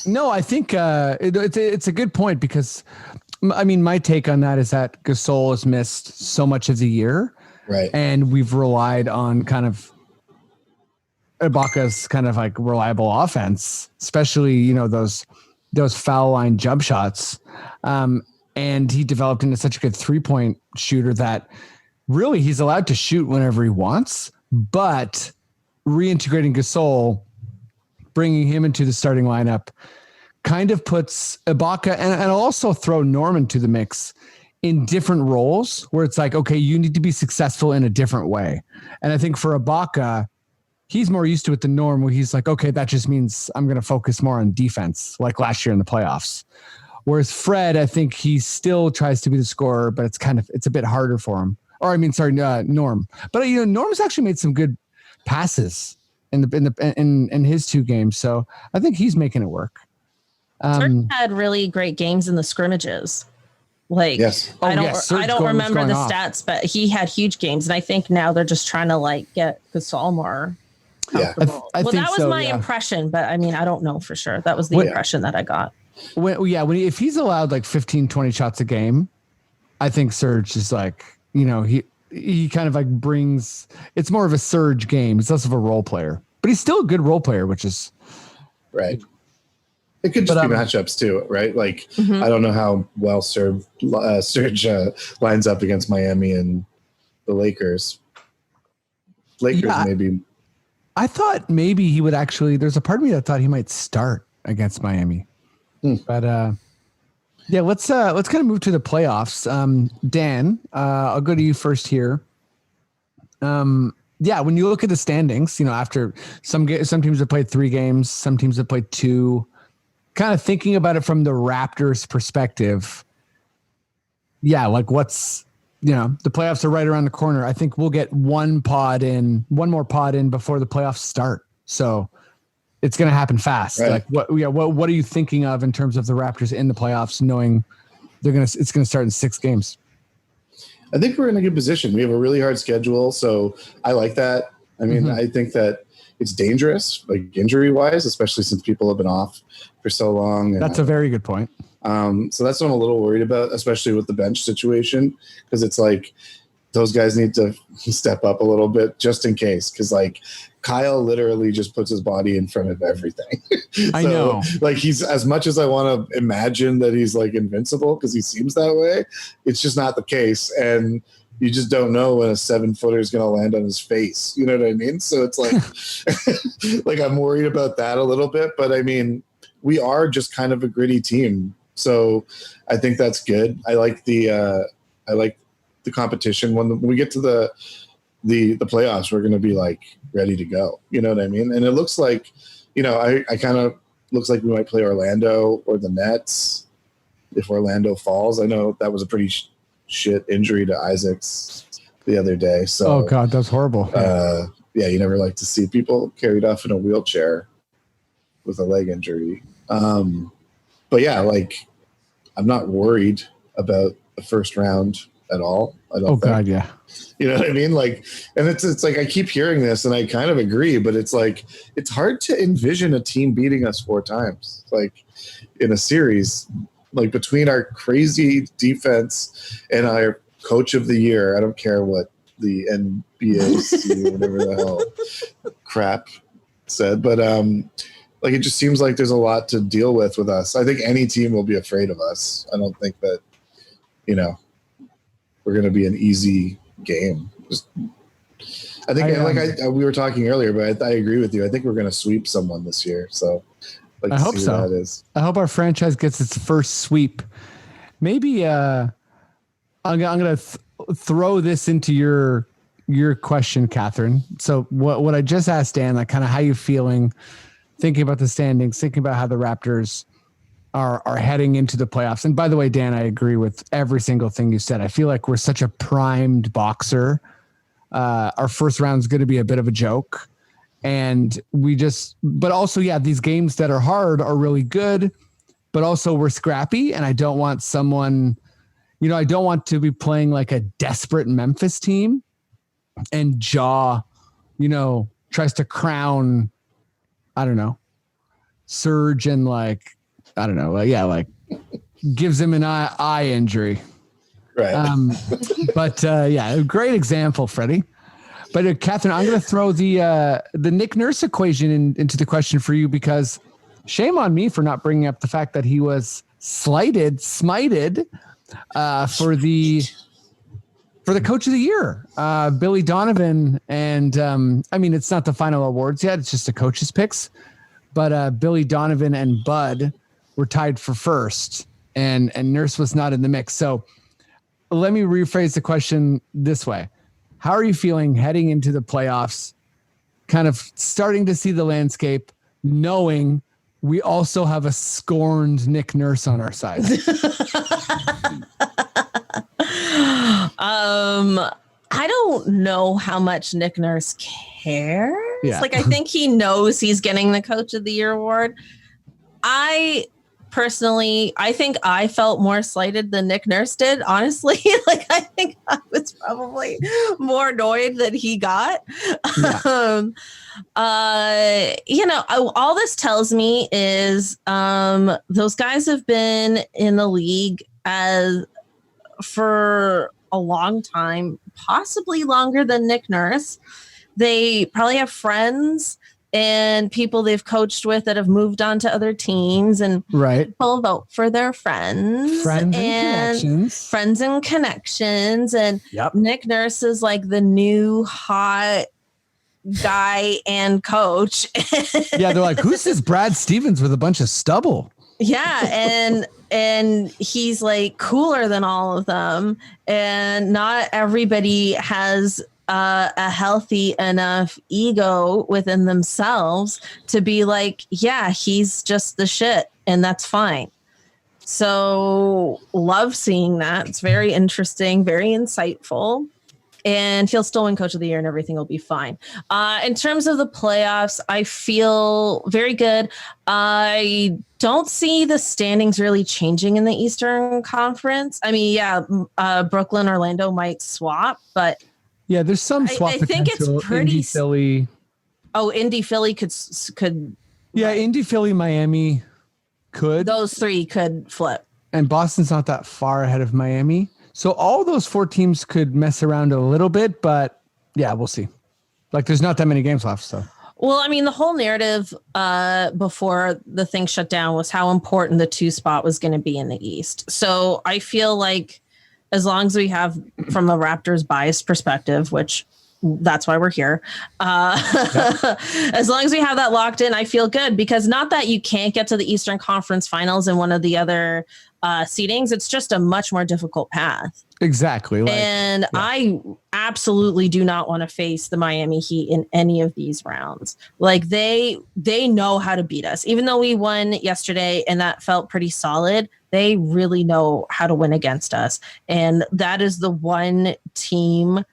No, I think it's a good point, because I mean, my take on that is that Gasol has missed so much of the year, right? And we've relied on kind of Ibaka's kind of like reliable offense, especially, you know, those foul line jump shots. And he developed into such a good 3-point shooter that really he's allowed to shoot whenever he wants, but reintegrating Gasol, bringing him into the starting lineup kind of puts Ibaka and I'll also throw Norman to the mix in different roles where it's like, okay, you need to be successful in a different way. And I think for Ibaka, he's more used to it than Norm, where he's like, okay, that just means I'm going to focus more on defense, like last year in the playoffs. Whereas Fred, I think he still tries to be the scorer, but it's a bit harder for him. Or Norm. But Norm's actually made some good passes in his 2 games, so I think he's making it work. Serge had really great games in the scrimmages. Like, yes. I don't remember the stats, but he had huge games, and I think now they're just trying to like get Gasol more. Yeah, I think that was my impression, but I mean, I don't know for sure. That was the impression that I got. If he's allowed like 15, 20 shots a game, I think Serge is like, he kind of like brings, it's more of a Serge game. It's less of a role player, but he's still a good role player, which is right. It could just be matchups too, right? Like, I don't know how well Serge lines up against Miami and the Lakers. Maybe. I thought maybe he would actually, there's a part of me that thought he might start against Miami. But let's kind of move to the playoffs. Dan, I'll go to you first here. When you look at the standings, after some teams have played 3 games, some teams have played 2, kind of thinking about it from the Raptors perspective. Yeah. Like what's, the playoffs are right around the corner. I think we'll get one more pod in before the playoffs start. So it's going to happen fast. Right. Like what are you thinking of in terms of the Raptors in the playoffs, knowing it's going to start in 6 games? I think we're in a good position. We have a really hard schedule. So I like that. I mean, I think that it's dangerous, like injury wise, especially since people have been off for so long. That's a very good point. So that's what I'm a little worried about, especially with the bench situation, because it's like those guys need to step up a little bit just in case. Because like Kyle literally just puts his body in front of everything. I know. Like he's, as much as I want to imagine that he's like invincible because he seems that way, it's just not the case. And you just don't know when a 7-footer is going to land on his face. You know what I mean? So it's like, like I'm worried about that a little bit, but I mean, we are just kind of a gritty team. So I think that's good. I like the competition. When we get to the playoffs, we're going to be like ready to go. You know what I mean? And it looks like, I kind of looks like we might play Orlando or the Nets if Orlando falls. I know that was a pretty shit injury to Isaacs the other day. So, oh God, that's horrible. You never like to see people carried off in a wheelchair with a leg injury. But yeah, like I'm not worried about the first round at all. I don't think. God, yeah. You know what I mean? Like, and it's like I keep hearing this and I kind of agree, but it's like it's hard to envision a team beating us 4 times, like in a series, like between our crazy defense and our coach of the year. I don't care what the NBA, whatever the hell crap said, but like it just seems like there's a lot to deal with us. I think any team will be afraid of us. I don't think that, we're going to be an easy game. I think we were talking earlier, but I agree with you. I think we're going to sweep someone this year. So I hope so. That is. I hope our franchise gets its first sweep. Maybe I'm going to throw this into your question, Cathryn. So what I just asked Dan, like kind of how you feeling, thinking about the standings, thinking about how the Raptors are heading into the playoffs. And by the way, Dan, I agree with every single thing you said. I feel like we're such a primed boxer. Our first round is going to be a bit of a joke. And but also, these games that are hard are really good, but also we're scrappy. And I don't want someone, I don't want to be playing like a desperate Memphis team and tries to crown, I don't know, Serge and like, I don't know, like gives him an eye injury. Right. A great example, Freddie. But Cathryn, I'm going to throw the Nick Nurse equation into the question for you, because shame on me for not bringing up the fact that he was smited for the for the coach of the year, Billy Donovan. And I mean, it's not the final awards yet. It's just the coach's picks. But Billy Donovan and Bud were tied for first, and Nurse was not in the mix. So let me rephrase the question this way. How are you feeling heading into the playoffs, kind of starting to see the landscape, knowing we also have a scorned Nick Nurse on our side? I don't know how much Nick Nurse cares. Yeah. Like, I think he knows he's getting the Coach of the Year award. I think I felt more slighted than Nick Nurse did, honestly. Like, I think I was probably more annoyed than he got. Yeah. All this tells me is those guys have been in the league for a long time, possibly longer than Nick Nurse. They probably have friends and people they've coached with that have moved on to other teams, and people vote for their friends and connections. And Nick Nurse is like the new hot guy and coach. Yeah, they're like, who's this Brad Stevens with a bunch of stubble? Yeah, and he's like cooler than all of them, and not everybody has a healthy enough ego within themselves to be like, yeah, he's just the shit, and that's fine. So love seeing that. It's very interesting, very insightful. And he'll still win Coach of the Year and everything will be fine. In terms of the playoffs, I feel very good. I don't see the standings really changing in the Eastern Conference. I mean, Brooklyn, Orlando might swap, but yeah, there's some swap. I think it's pretty. Indy, Philly. Oh, Indy, Philly could. Yeah, Indy, Philly, Miami could. Those three could flip. And Boston's not that far ahead of Miami. So all those four teams could mess around a little bit, but yeah, we'll see. Like, there's not that many games left. So, well, I mean, the whole narrative before the thing shut down was how important the 2 spot was going to be in the East. So I feel like as long as we have, from a Raptors biased perspective, which that's why we're here, as long as we have that locked in, I feel good, because not that you can't get to the Eastern Conference Finals in one of the other seedings. It's just a much more difficult path. Exactly. I absolutely do not want to face the Miami Heat in any of these rounds. Like, they know how to beat us. Even though we won yesterday and that felt pretty solid, they really know how to win against us. And that is the one team,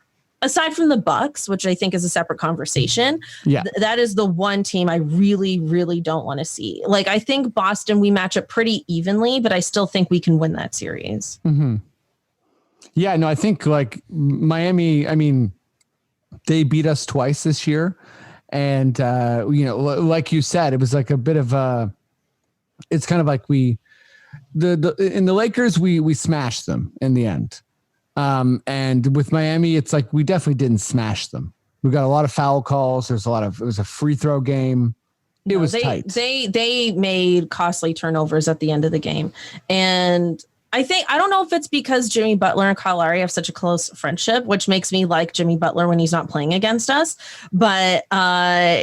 aside from the Bucks, which I think is a separate conversation, that is the one team I really, really don't want to see. Like, I think Boston, we match up pretty evenly, but I still think we can win that series. Mm-hmm. Yeah, no, I think like Miami, I mean, they beat us twice this year. And, like you said, it was like a bit of it's kind of like in the Lakers, we smashed them in the end. And with Miami, it's like we definitely didn't smash them. We got a lot of foul calls. It was a free throw game. It was tight. They made costly turnovers at the end of the game. And I don't know if it's because Jimmy Butler and Kyle Lowry have such a close friendship, which makes me like Jimmy Butler when he's not playing against us, but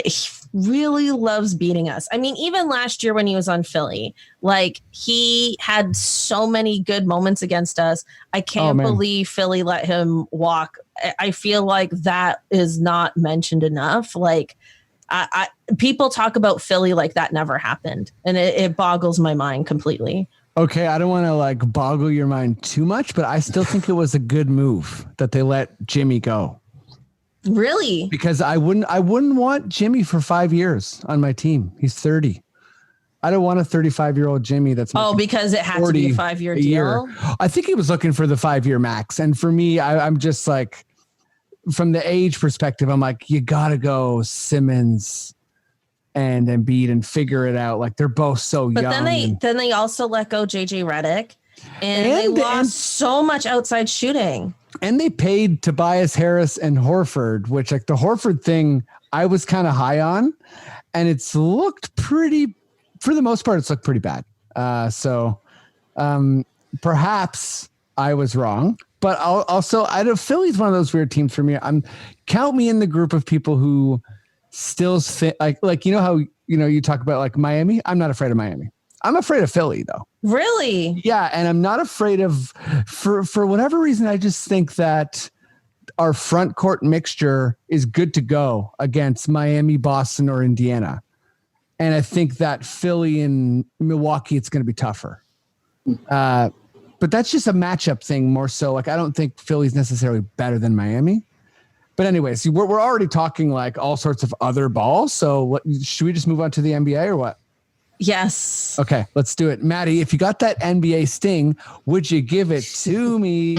he really loves beating us. I mean, even last year when he was on Philly, like, he had so many good moments against us. I can't believe Philly let him walk. I feel like that is not mentioned enough. Like, people talk about Philly like that never happened, and it boggles my mind completely. Okay, I don't want to like boggle your mind too much, but I still think it was a good move that they let Jimmy go. Really? Because I wouldn't want Jimmy for 5 years on my team. He's 30. I don't want a 35-year-old Jimmy that's because it had to be a 5-year deal. I think he was looking for the 5-year max. And for me, I'm just like, from the age perspective, I'm like, you gotta go Simmons and Embiid and figure it out. Like, they're both so young. But then they also let go JJ Redick, and they lost so much outside shooting. And they paid Tobias Harris and Horford, which, like, the Horford thing I was kind of high on, and it's looked pretty, for the most part, it's looked pretty bad. So perhaps I was wrong, But I know Philly's one of those weird teams for me. Count me in the group of people who still fit like how you talk about like Miami. I'm not afraid of Miami. I'm afraid of Philly though. Really? Yeah, and I'm not afraid of for whatever reason. I just think that our front court mixture is good to go against Miami, Boston, or Indiana. And I think that Philly and Milwaukee, it's going to be tougher. But that's just a matchup thing more so. Like, I don't think Philly's necessarily better than Miami. But anyways, we're already talking like all sorts of other balls. So should we just move on to the NBA or what? Yes. Okay, let's do it. Maddie, if you got that NBA sting, would you give it to me?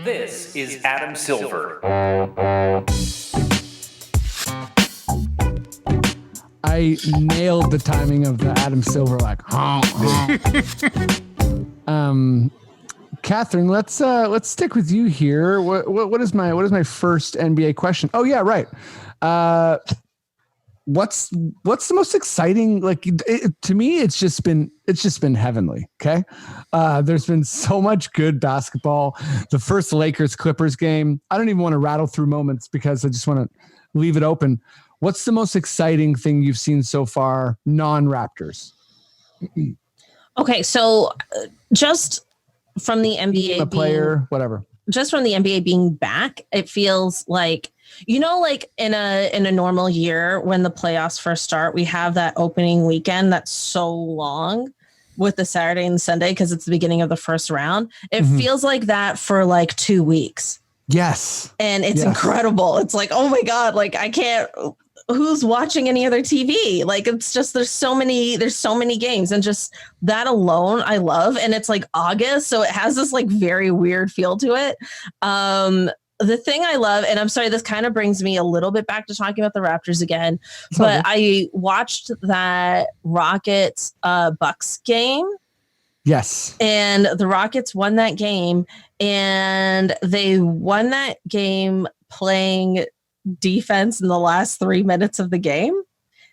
This is Adam Silver. I nailed the timing of the Adam Silver, like, Cathryn, let's stick with you here. What is my first NBA question? Oh yeah, right. What's the most exciting? Like to me, it's just been heavenly. Okay, there's been so much good basketball. The first Lakers Clippers game. I don't even want to rattle through moments because I just want to leave it open. What's the most exciting thing you've seen so far, non-Raptors? Okay, so just from the NBA, whatever. Just from the NBA being back, it feels like, like in a normal year when the playoffs first start, we have that opening weekend that's so long with the Saturday and Sunday because it's the beginning of the first round. It feels like that for like 2 weeks. Yes. And it's incredible. It's like, oh my God, like I can't, who's watching any other TV? Like, it's just, there's so many games, and just that alone I love. And it's like August, so it has this like very weird feel to it. The thing I love, and I'm sorry, this kind of brings me a little bit back to talking about the Raptors again, but I watched that Rockets Bucks game. Yes. And the Rockets won that game, and they won that game playing defense in the last 3 minutes of the game.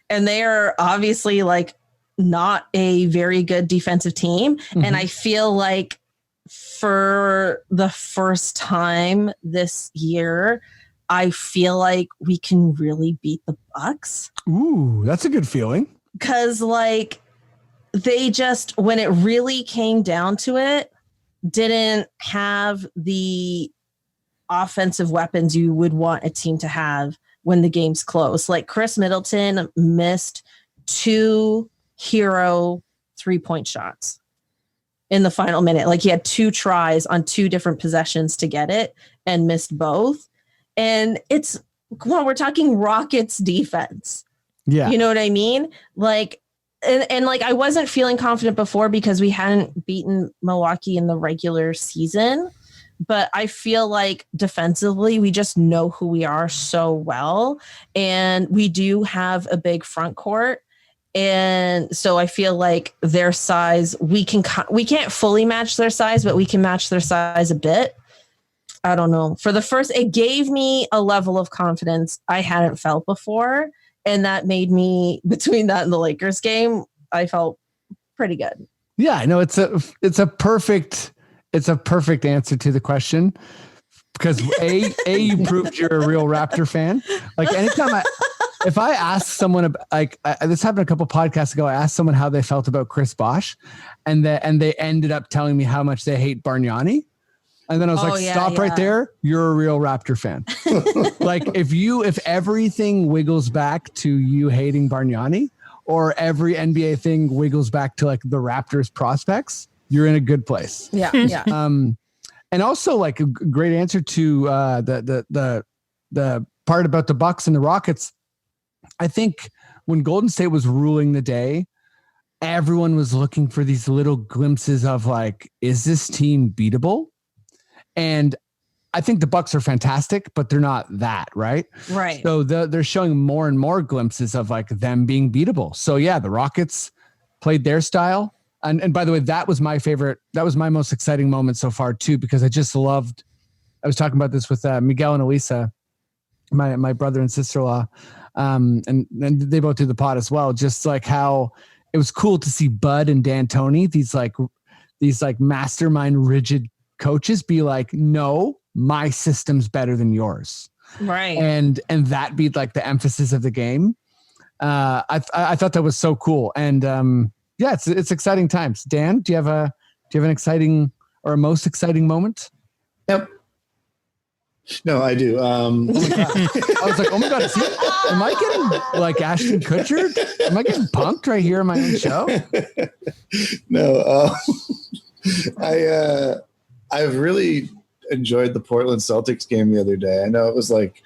And they are obviously like not a very good defensive team. And I feel like for the first time this year, I feel like we can really beat the Bucks. Ooh, that's a good feeling. Because like they just, when it really came down to it, didn't have the offensive weapons you would want a team to have when the game's close. Like Chris Middleton missed 2 hero 3-point shots in the final minute. Like he had 2 tries on 2 different possessions to get it and missed both. And it's, come on, we're talking Rockets defense. Yeah. You know what I mean? Like, and like I wasn't feeling confident before because we hadn't beaten Milwaukee in the regular season. But I feel like defensively, we just know who we are so well. And we do have a big front court. And so I feel like their size, we can't fully match their size, but we can match their size a bit. I don't know. It gave me a level of confidence I hadn't felt before. And that made me, between that and the Lakers game, I felt pretty good. Yeah, I know it's a perfect answer to the question, because a you proved you're a real Raptor fan. Like anytime if I ask someone this happened a couple podcasts ago, I asked someone how they felt about Chris Bosh, and they ended up telling me how much they hate Bargnani. And then I was stop right there. You're a real Raptor fan. Like if everything wiggles back to you hating Bargnani, or every NBA thing wiggles back to like the Raptors prospects, you're in a good place. Yeah. Yeah. And also like a great answer to the part about the Bucks and the Rockets. I think when Golden State was ruling the day, everyone was looking for these little glimpses of like, is this team beatable? And I think the Bucks are fantastic, but they're not that, right? Right. So they're showing more and more glimpses of like them being beatable. So yeah, the Rockets played their style. And by the way, that was my favorite. That was my most exciting moment so far too, because I just loved, I was talking about this with Miguel and Elisa, my brother and sister-in-law. And they both do the pod as well. Just like how it was cool to see Bud and D'Antoni, these like mastermind rigid coaches be like, no, my system's better than yours. Right. And that be like the emphasis of the game. I thought that was so cool. And yeah, it's exciting times. Dan, do you have an exciting or a most exciting moment? Yep. No, I do. Oh my God. I was like, oh my God, am I getting like Ashton Kutcher? Am I getting punked right here in my own show? No, I've really enjoyed the Portland Celtics game the other day. I know it was like,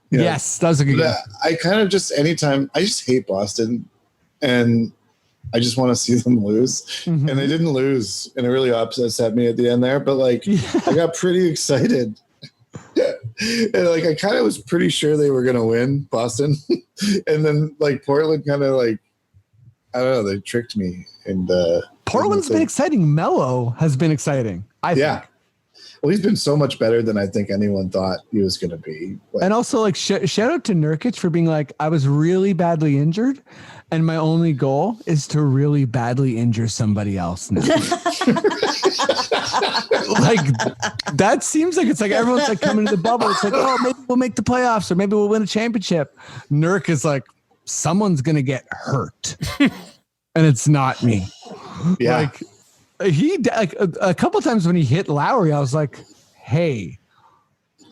yes, that was a good game. I kind of just anytime I just hate Boston, and I just want to see them lose. Mm-hmm. And they didn't lose, and it really upset me at the end there. But like, I got pretty excited. And like I kind of was pretty sure they were going to win Boston, and then like Portland kind of like, I don't know, they tricked me. And Portland's been exciting. Melo has been exciting. I think. Well, he's been so much better than I think anyone thought he was going to be. But, and also like shout out to Nurkic for being like, I was really badly injured, and my only goal is to really badly injure somebody else now. Like that seems like it's like everyone's like coming to the bubble. It's like, oh, maybe we'll make the playoffs or maybe we'll win a championship. Nurk is like, someone's gonna get hurt, and it's not me. Yeah. Like he like a couple times when he hit Lowry, I was like, hey,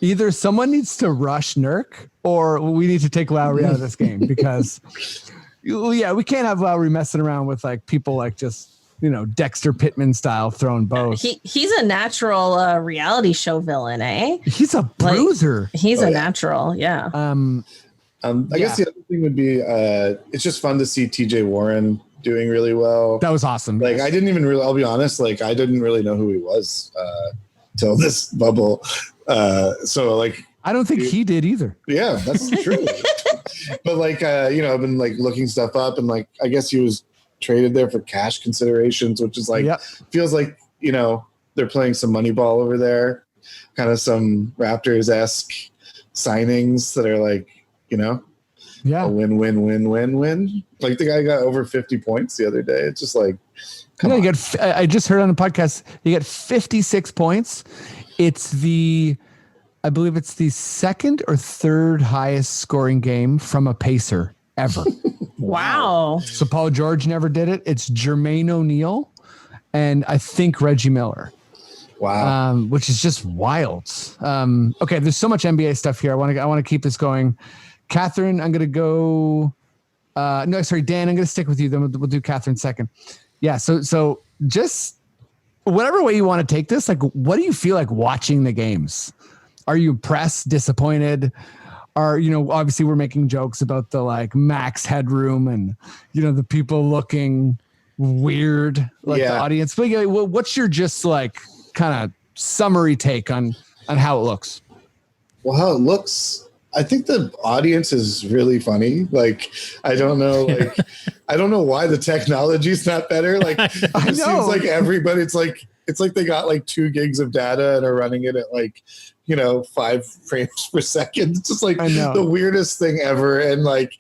either someone needs to rush Nurk or we need to take Lowry out of this game, because yeah, we can't have Lowry messing around with like people like just, you know, Dexter Pittman style throwing bows. He's a natural reality show villain, eh? He's a bruiser. Like, he's a natural, yeah. I guess the other thing would be it's just fun to see TJ Warren doing really well. That was awesome. Like I didn't even really, I'll be honest, like I didn't really know who he was till this bubble. So like I don't think he did either. Yeah, that's true. But like you know, I've been like looking stuff up, and like I guess he was traded there for cash considerations, which is like feels like, you know, they're playing some money ball over there, kind of some Raptors-esque signings that are like, you know, a win. Like the guy got over 50 points the other day. It's just like, come on. I just heard on the podcast, you get 56 points. I believe it's the second or third highest scoring game from a Pacer ever. Wow. So Paul George never did it. It's Jermaine O'Neal and I think Reggie Miller. Wow. Which is just wild. Okay, there's so much NBA stuff here. I want to keep this going. Cathryn, I'm going to go. Dan, I'm going to stick with you. Then we'll do Cathryn second. Yeah. So just whatever way you want to take this, like, what do you feel like watching the games? Are you impressed, disappointed? You know, obviously we're making jokes about the like max headroom and, you know, the people looking weird, like the audience. But what's your just like kind of summary take on how it looks? Well, how it looks, I think the audience is really funny. Like, I don't know, like, I don't know why the technology's not better. Like, it seems like everybody, it's like they got like 2 gigs of data and are running it at like, you know, 5 frames per second. It's just like the weirdest thing ever. And like,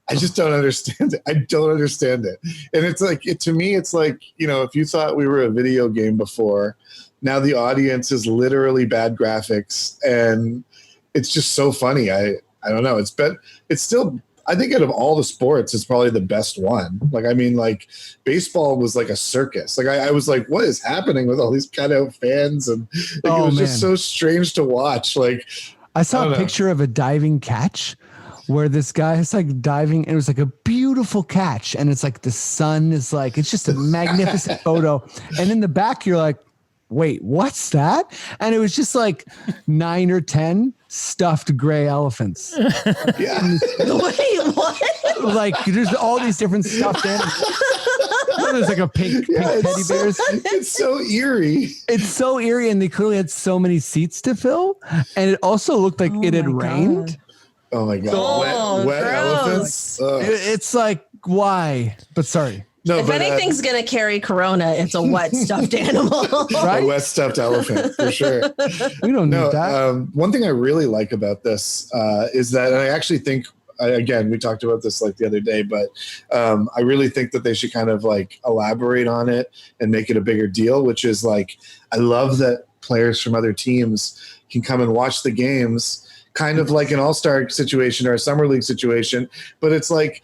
I just don't understand it. I don't understand it. And it's like, to me, it's like, you know, if you thought we were a video game before, now the audience is literally bad graphics. And it's just so funny. I don't know. It's still, I think out of all the sports, it's probably the best one. Like, I mean, like baseball was like a circus. Like I was like, what is happening with all these kind of fans? And like, it was just so strange to watch. Like I saw a picture of a diving catch where this guy is like diving and it was like a beautiful catch. And it's like the sun is like, it's just a magnificent photo. And in the back, you're like, wait, what's that? And it was just like 9 or 10 stuffed gray elephants. Yeah. Wait, what? Like there's all these different stuffed animals. There's like a pink teddy bears. It's so eerie. It's so eerie, and they clearly had so many seats to fill. And it also looked like it had rained. Oh my God. Wet elephants. It's like, why? But sorry. No, if anything's going to carry corona, it's a wet stuffed animal. Right? A wet stuffed elephant, for sure. We don't need that. One thing I really like about this is that, and I actually think, again, we talked about this like the other day, but I really think that they should kind of like elaborate on it and make it a bigger deal, which is like, I love that players from other teams can come and watch the games, kind of like an all-star situation or a summer league situation. But it's like,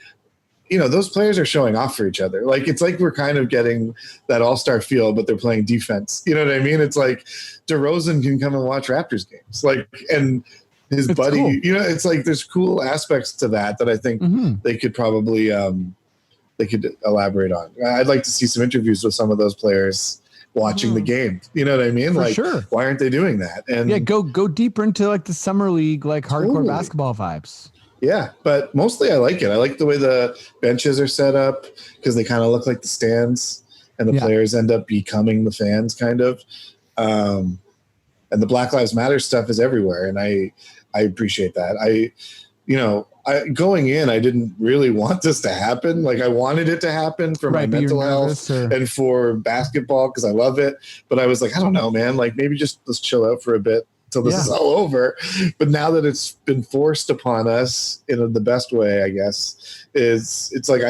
those players are showing off for each other. Like, it's like we're kind of getting that all-star feel, but they're playing defense. You know what I mean? It's like DeRozan can come and watch Raptors games. Like, and his buddy, cool. It's like there's cool aspects to that I think they could probably they could elaborate on. I'd like to see some interviews with some of those players watching the game. You know what I mean? For sure. Why aren't they doing that? And go deeper into like the summer league, like hardcore basketball vibes. Yeah, but mostly I like it. I like the way the benches are set up because they kind of look like the stands, and the players end up becoming the fans, kind of. And the Black Lives Matter stuff is everywhere, and I appreciate that. Going in, I didn't really want this to happen. Like, I wanted it to happen for my mental health and for basketball because I love it. But I was like, I don't know, man. Like, maybe just let's chill out for a bit till this is all over. But now that it's been forced upon us in the best way, I guess, it's like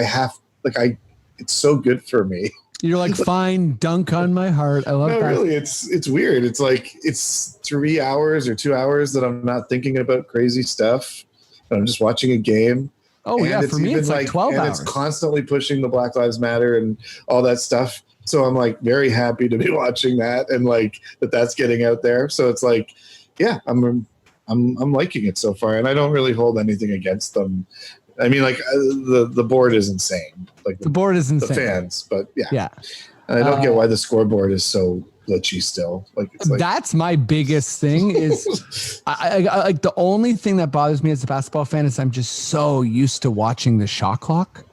it's so good for me. You're like, fine, dunk on my heart. I love that. Really, it's weird. It's like it's 3 hours or 2 hours that I'm not thinking about crazy stuff. I'm just watching a game. Oh, and yeah. For me, it's like 12 hours. And it's constantly pushing the Black Lives Matter and all that stuff. So I'm like very happy to be watching that and like that's getting out there. So it's like, yeah, I'm liking it so far, and I don't really hold anything against them. I mean, like the board is insane. Like the board is insane. The fans, but yeah. And I don't get why the scoreboard is so glitchy still. Like, it's like that's my biggest thing is I like the only thing that bothers me as a basketball fan is I'm just so used to watching the shot clock.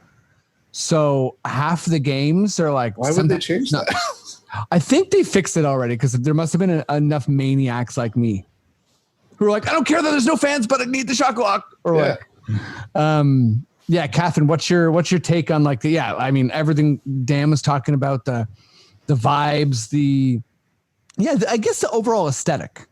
So half the games are like, why would they change that? I think they fixed it already because there must have been enough maniacs like me who are like, I don't care that there's no fans, but I need the shot clock. Or Cathryn, what's your take on like I mean, everything Dan was talking about, the vibes, I guess the overall aesthetic.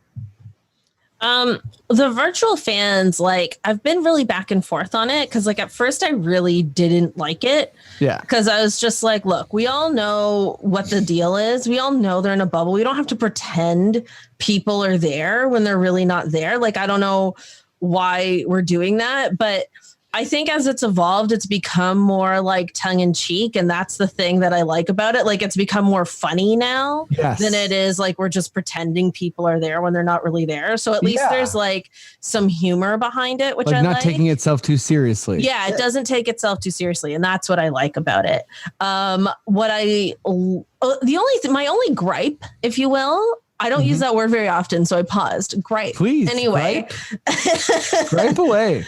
The virtual fans, like, I've been really back and forth on it because, like, at first I really didn't like it. Yeah. Because I was just like, look, we all know what the deal is. We all know they're in a bubble. We don't have to pretend people are there when they're really not there. Like, I don't know why we're doing that, but I think as it's evolved, it's become more like tongue in cheek. And that's the thing that I like about it. Like, it's become more funny now than it is like we're just pretending people are there when they're not really there. So at least there's like some humor behiund it, which like I not like. Taking itself too seriously. Yeah, it doesn't take itself too seriously. And that's what I like about it. My only gripe, if you will, I don't use that word very often, so I paused. Gripe. Please. Anyway. Gripe away.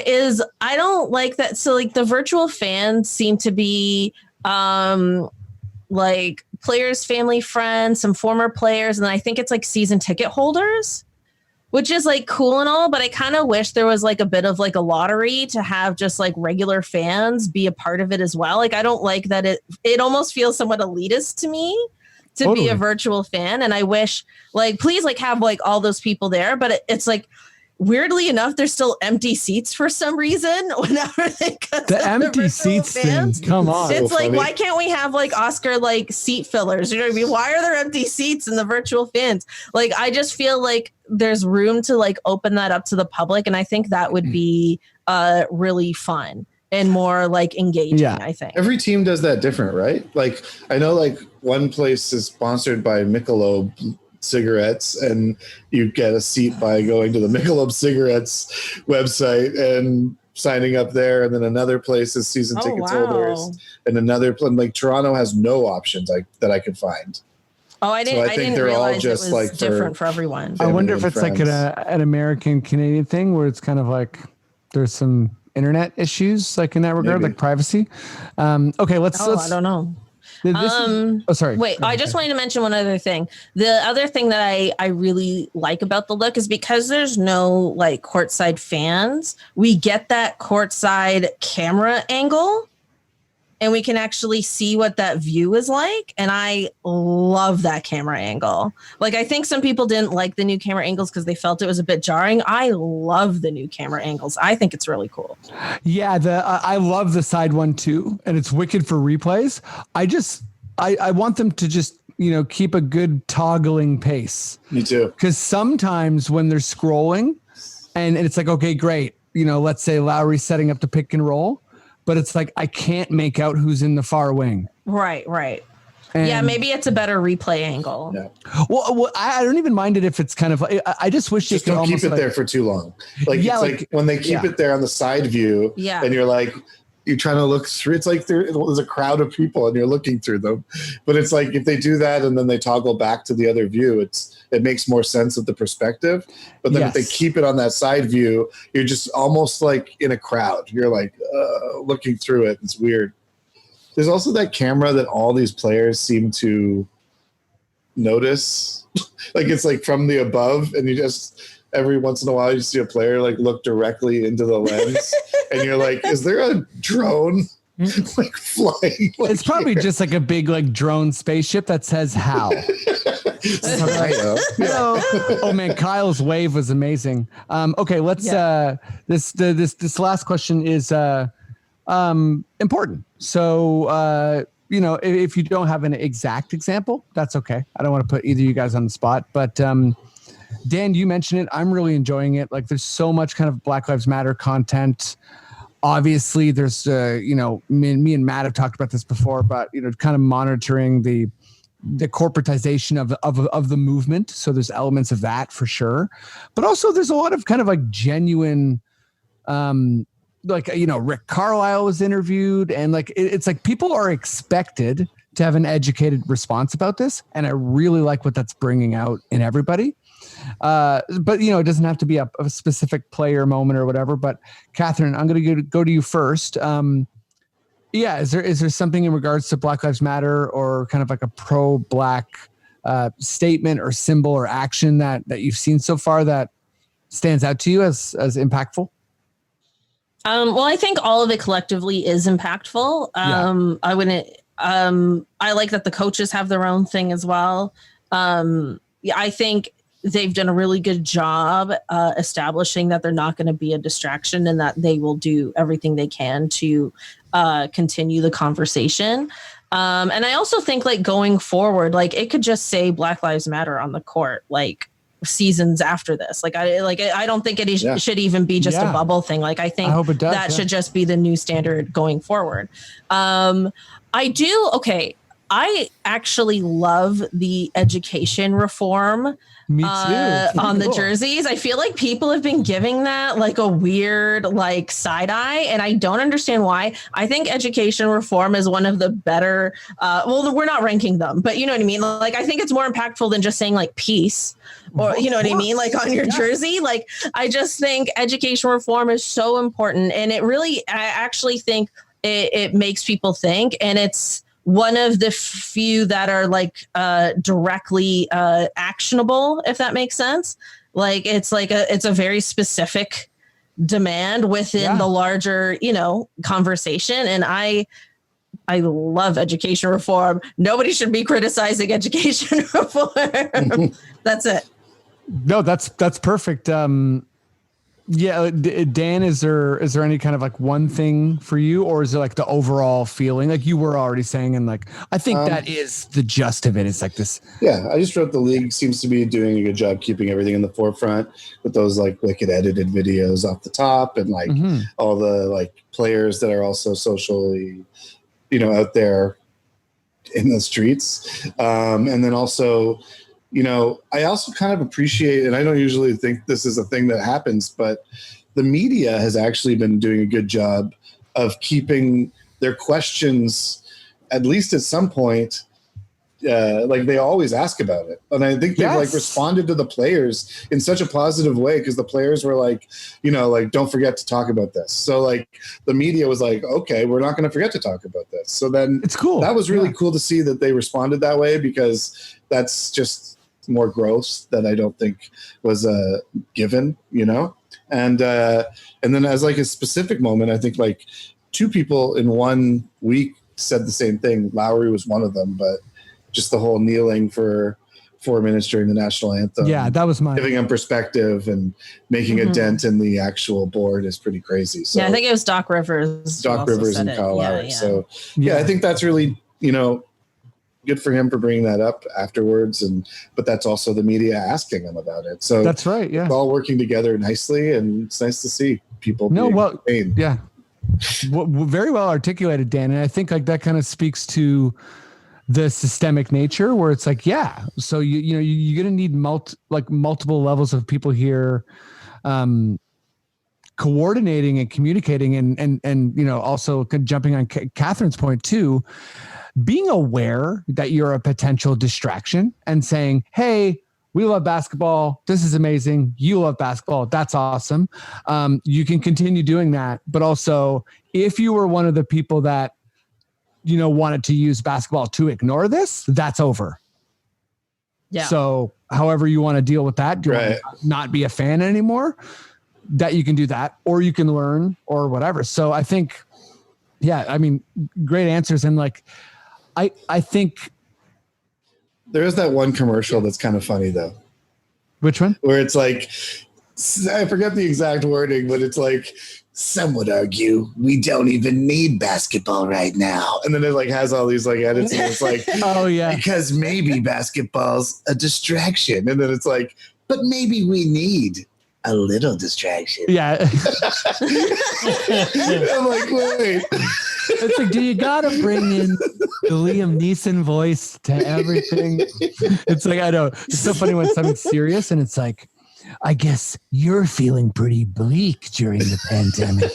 Is I don't like that. So like the virtual fans seem to be like players, family, friends, some former players, and I think it's like season ticket holders, which is like cool and all, but I kind of wish there was like a bit of like a lottery to have just like regular fans be a part of it as well. Like, I don't like that it almost feels somewhat elitist to me to be a virtual fan. And I wish like, please like have like all those people there, but it's like, weirdly enough, there's still empty seats for some reason. Whenever they cut the empty seats thing, come on. It's so like, why can't we have like Oscar like seat fillers? You know what I mean? Why are there empty seats in the virtual fans? Like, I just feel like there's room to like open that up to the public, and I think that would be really fun and more like engaging. I think every team does that different, right? Like, I know like one place is sponsored by Michelob cigarettes, and you get a seat by going to the Michelob cigarettes website and signing up there, and then another place is season tickets holders, and another like Toronto has no options that I could find. Oh, I didn't. So I think they're all just like different for everyone. I wonder if it's like an American Canadian thing where it's kind of like there's some internet issues like in that regard, like privacy. Okay, let's. I don't know. Sorry. Wait, I just wanted to mention one other thing. The other thing that I really like about the look is because there's no like courtside fans, we get that courtside camera angle and we can actually see what that view is like. And I love that camera angle. Like, I think some people didn't like the new camera angles because they felt it was a bit jarring. I love the new camera angles. I think it's really cool. Yeah, I love the side one too. And it's wicked for replays. I want them to just keep a good toggling pace. Me too. Because sometimes when they're scrolling and it's like, okay, great. Let's say Lowry's setting up the pick and roll, but it's like, I can't make out who's in the far wing. Right. Yeah, maybe it's a better replay angle. Yeah. Well, I don't even mind it if it's kind of. I just wish you could don't almost keep it there for too long. Like it's like when they keep it there on the side view, and you're like you're trying to look through. It's like there's a crowd of people and you're looking through them. But it's like if they do that and then they toggle back to the other view, it makes more sense of the perspective. But then if they keep it on that side view, you're just almost like in a crowd. You're like looking through it. It's weird. There's also that camera that all these players seem to notice. Like it's like from the above, and you just every once in a while you see a player like look directly into the lens, and you're like, "Is there a drone like flying?" Like it's probably just like a big like drone spaceship that says "How." Hello. Oh man, Kyle's wave was amazing. Okay, let's. This last question is important. So, if you don't have an exact example, that's okay. I don't want to put either of you guys on the spot, but Dan, you mentioned it. I'm really enjoying it. Like there's so much kind of Black Lives Matter content. Obviously there's, me and Matt have talked about this before, but, kind of monitoring the corporatization of the movement. So there's elements of that for sure, but also there's a lot of kind of like genuine, Rick Carlisle was interviewed, and like it's like people are expected to have an educated response about this, and I really like what that's bringing out in everybody. But it doesn't have to be a specific player moment or whatever. But Cathryn, I'm going to go to you first. Is there something in regards to Black Lives Matter or kind of like a pro-Black statement or symbol or action that you've seen so far that stands out to you as impactful? Well, I think all of it collectively is impactful. I wouldn't. I like that the coaches have their own thing as well. I think they've done a really good job establishing that they're not going to be a distraction and that they will do everything they can to continue the conversation. And I also think like going forward, like it could just say Black Lives Matter on the court, like seasons after this. I don't think it should even be just a bubble thing. Like I think that should just be the new standard going forward. I actually love the education reform. Me too. On the jerseys. I feel like people have been giving that like a weird like side eye, and I don't understand why. I think education reform is one of the better, we're not ranking them, but you know what I mean? Like, I think it's more impactful than just saying like peace or, you know what I mean? Like on your jersey. Like, I just think education reform is so important, and I actually think it makes people think, and it's one of the few that are like directly actionable, if that makes sense. Like it's a very specific demand within the larger, conversation. And I love education reform. Nobody should be criticizing education reform. That's it. No, that's perfect. Dan, is there any kind of like one thing for you, or is it like the overall feeling like you were already saying? And like, I think that is the gist of it. It's like this. Yeah. I just wrote the league seems to be doing a good job keeping everything in the forefront with those like wicked edited videos off the top, and like all the like players that are also socially, out there in the streets. And then also, I also kind of appreciate, and I don't usually think this is a thing that happens, but the media has actually been doing a good job of keeping their questions, at least at some point, like they always ask about it. And I think they've like responded to the players in such a positive way, because the players were like, like, don't forget to talk about this. So like the media was like, okay, we're not going to forget to talk about this. So then it's cool. That was really cool to see that they responded that way, because that's just more growth that I don't think was given, and then as like a specific moment, I think like two people in 1 week said the same thing. Lowry was one of them, but just the whole kneeling for 4 minutes during the national anthem. Yeah, that was mine. Giving them perspective and making a dent in the actual board is pretty crazy. So I think it was Doc Rivers. And Kyle Lowry. Yeah. So I think that's really, good for him for bringing that up afterwards. But that's also the media asking him about it. So that's right. Yeah. It's all working together nicely, and it's nice to see people. Yeah. Very well articulated, Dan. And I think like that kind of speaks to the systemic nature where it's like, yeah, so you're going to need multiple levels of people here, coordinating and communicating and also jumping on Cathryn's point too, being aware that you're a potential distraction and saying, hey, we love basketball. This is amazing. You love basketball. That's awesome. You can continue doing that. But also, if you were one of the people that, wanted to use basketball to ignore this, that's over. Yeah. So however you want to deal with that, do you want to not be a fan anymore? That you can do that, or you can learn or whatever. So I think, great answers. And like, I think there is that one commercial that's kind of funny though. Which one? Where it's like, I forget the exact wording, but it's like, some would argue we don't even need basketball right now. And then it like has all these like edits and it's like, oh yeah, because maybe basketball's a distraction. And then it's like, but maybe we need a little distraction. Yeah. I'm like, wait. It's like, do you gotta bring in the Liam Neeson voice to everything? It's like, I know. It's so funny when something's serious and it's like, I guess you're feeling pretty bleak during the pandemic.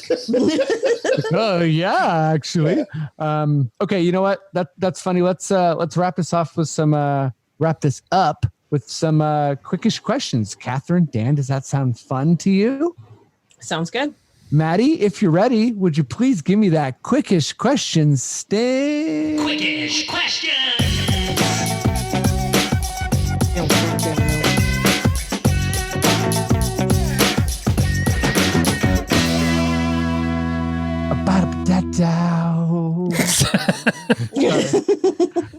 Oh yeah, actually. Okay, you know what? That's funny. Let's wrap this up with some quickish questions. Cathryn, Dan, does that sound fun to you? Sounds good. Maddie, if you're ready, would you please give me that quickish question sting? Quickish question.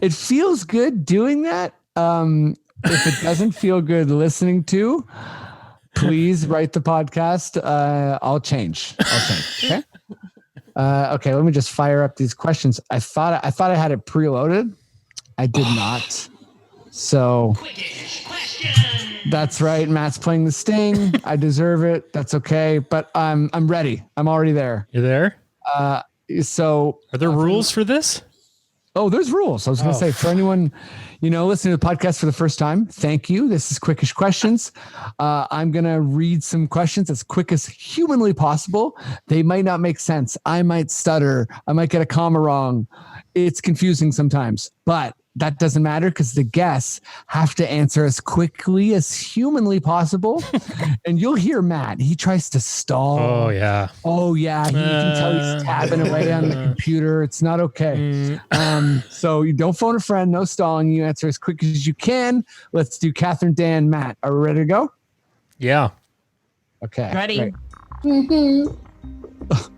It feels good doing that. If it doesn't feel good listening to, please write the podcast. I'll change. Okay. Okay. Let me just fire up these questions. I thought I had it preloaded. I did not. So that's right. Matt's playing the sting. I deserve it. That's okay. But I'm ready. I'm already there. You're there? So are there rules for this? Oh, there's rules. I was going to say for anyone, listening to the podcast for the first time, thank you. This is Quickish Questions. I'm going to read some questions as quick as humanly possible. They might not make sense. I might stutter. I might get a comma wrong. It's confusing sometimes, but that doesn't matter because the guests have to answer as quickly as humanly possible. And you'll hear Matt. He tries to stall. Oh, yeah. You can tell he's tabbing away on the computer. It's not okay. So you don't phone a friend. No stalling. You answer as quick as you can. Let's do Cathryn, Dan, Matt. Are we ready to go? Yeah. Okay. Ready. That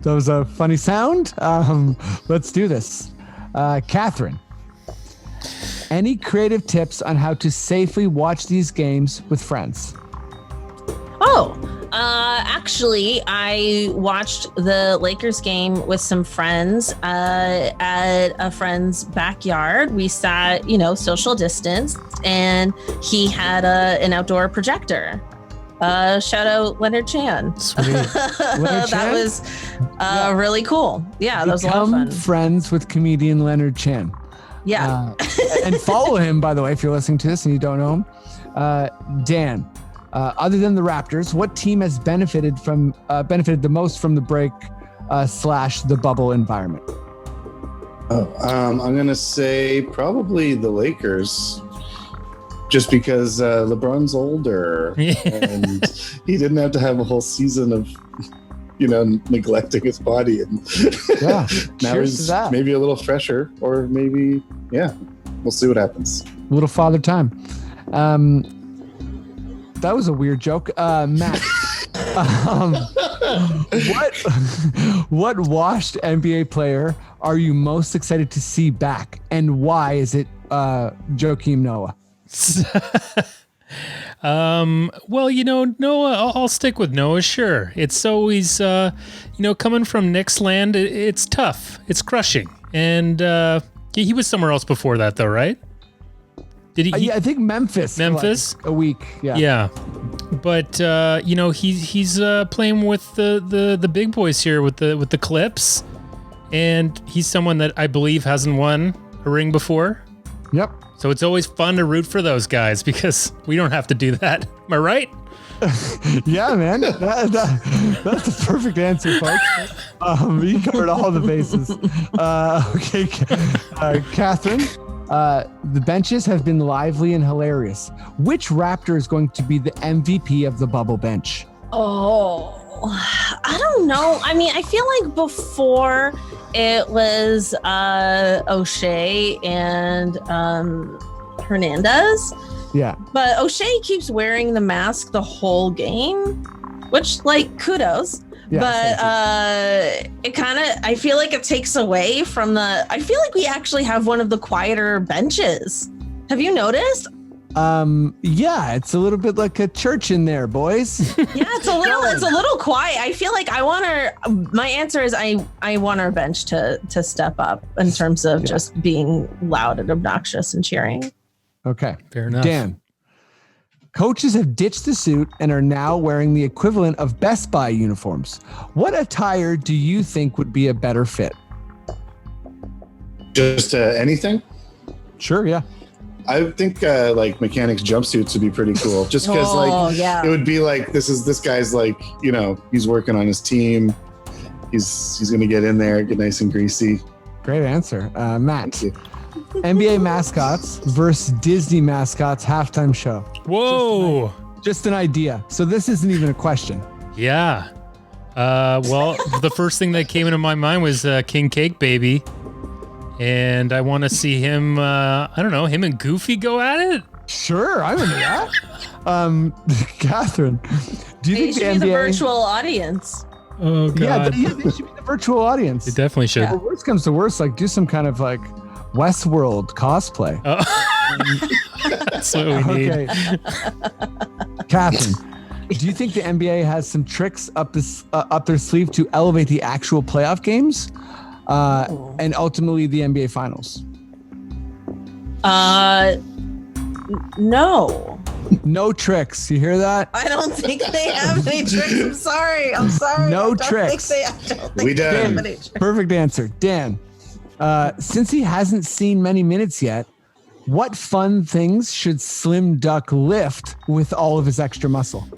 was a funny sound. Let's do this. Cathryn. Any creative tips on how to safely watch these games with friends? Actually, I watched the Lakers game with some friends at a friend's backyard. We sat, social distance, and he had an outdoor projector. Shout out Leonard Chan. Sweet. Leonard Chan? That was really cool. Yeah, that was a lot of fun. Friends with comedian Leonard Chan. Yeah. And follow him, by the way, if you're listening to this and you don't know him. Dan, other than the Raptors, what team has benefited the most from the break / the bubble environment? I'm going to say probably the Lakers, just because LeBron's older and he didn't have to have a whole season of neglecting his body, and now he's maybe a little fresher, or maybe we'll see what happens. A little father time. That was a weird joke. Matt, what washed NBA player are you most excited to see back, and why is it Joakim Noah? Well, Noah, I'll stick with Noah. Sure. It's always, coming from Knicks land, it's tough. It's crushing. And he was somewhere else before that, though, right? Did he? I think Memphis. Memphis? For like a week. Yeah. Yeah. But he's playing with the big boys here with the Clips, and he's someone that I believe hasn't won a ring before. Yep. So it's always fun to root for those guys because we don't have to do that. Am I right? Yeah, man. That's the perfect answer, folks. You covered all the bases. Okay, Cathryn. The benches have been lively and hilarious. Which Raptor is going to be the MVP of the bubble bench? Oh, I don't know. I mean, I feel like before it was O'Shea and Hernandez. Yeah. But O'Shea keeps wearing the mask the whole game, which, like, kudos. Yeah, but it kind of, I feel like it takes away from I feel like we actually have one of the quieter benches. Have you noticed? Yeah, it's a little bit like a church in there, boys. Yeah, it's a little quiet. I feel like my answer is I want our bench to step up in terms of just being loud and obnoxious and cheering. Okay. Fair enough. Dan. Coaches have ditched the suit and are now wearing the equivalent of Best Buy uniforms. What attire do you think would be a better fit? Just anything? Sure, yeah. I think like mechanics jumpsuits would be pretty cool. Just because it would be like this guy's like, he's working on his team. He's gonna get in there, get nice and greasy. Great answer. Matt. NBA mascots versus Disney mascots halftime show. Whoa. Just an idea. So this isn't even a question. Yeah. Well, the first thing that came into my mind was King Cake Baby. And I want to see him, him and Goofy go at it. Sure, I'm into that. Cathryn, do you think the NBA... the virtual audience? Oh, God. Yeah, they should be the virtual audience. They definitely should. Yeah. Well, worst comes to worst, like do some kind of like Westworld cosplay. That's what we need. Okay. Cathryn, do you think the NBA has some tricks up their sleeve to elevate the actual playoff games and ultimately the NBA Finals? No. No tricks. You hear that? I don't think they have any tricks. I'm sorry. No tricks. We done. Perfect answer. Dan, since he hasn't seen many minutes yet, what fun things should Slim Duck lift with all of his extra muscle?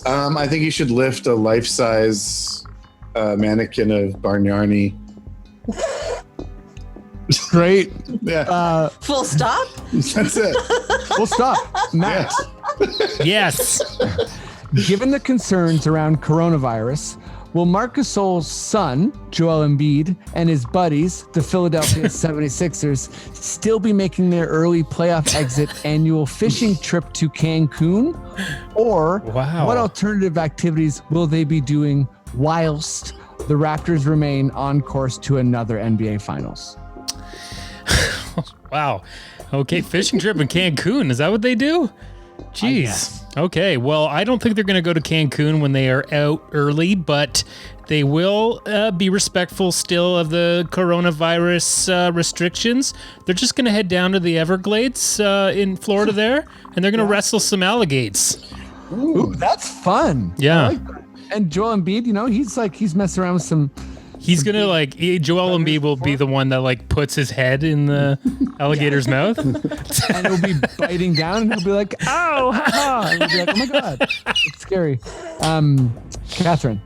I think you should lift a life-size mannequin of Bargnani. Great. Yeah. Full stop? That's it. Full stop. Matt. Yes. Given the concerns around coronavirus, will Marc Gasol's son, Joel Embiid, and his buddies, the Philadelphia 76ers, still be making their early playoff exit annual fishing trip to Cancun? Or what alternative activities will they be doing whilst the Raptors remain on course to another NBA Finals? Wow. Okay, fishing trip in Cancun. Is that what they do? Jeez. Okay, well, I don't think they're going to go to Cancun when they are out early, but they will be respectful still of the coronavirus restrictions. They're just going to head down to the Everglades in Florida there, and they're going to wrestle some alligators. Ooh, that's fun. Yeah. I like that. And Joel Embiid, he's messing around with some... He's going to Joel Embiid will be the one that puts his head in the alligator's mouth. And he'll be biting down and he'll be like, ow, ha, ha. And he'll be like, oh my God, it's scary. Cathryn,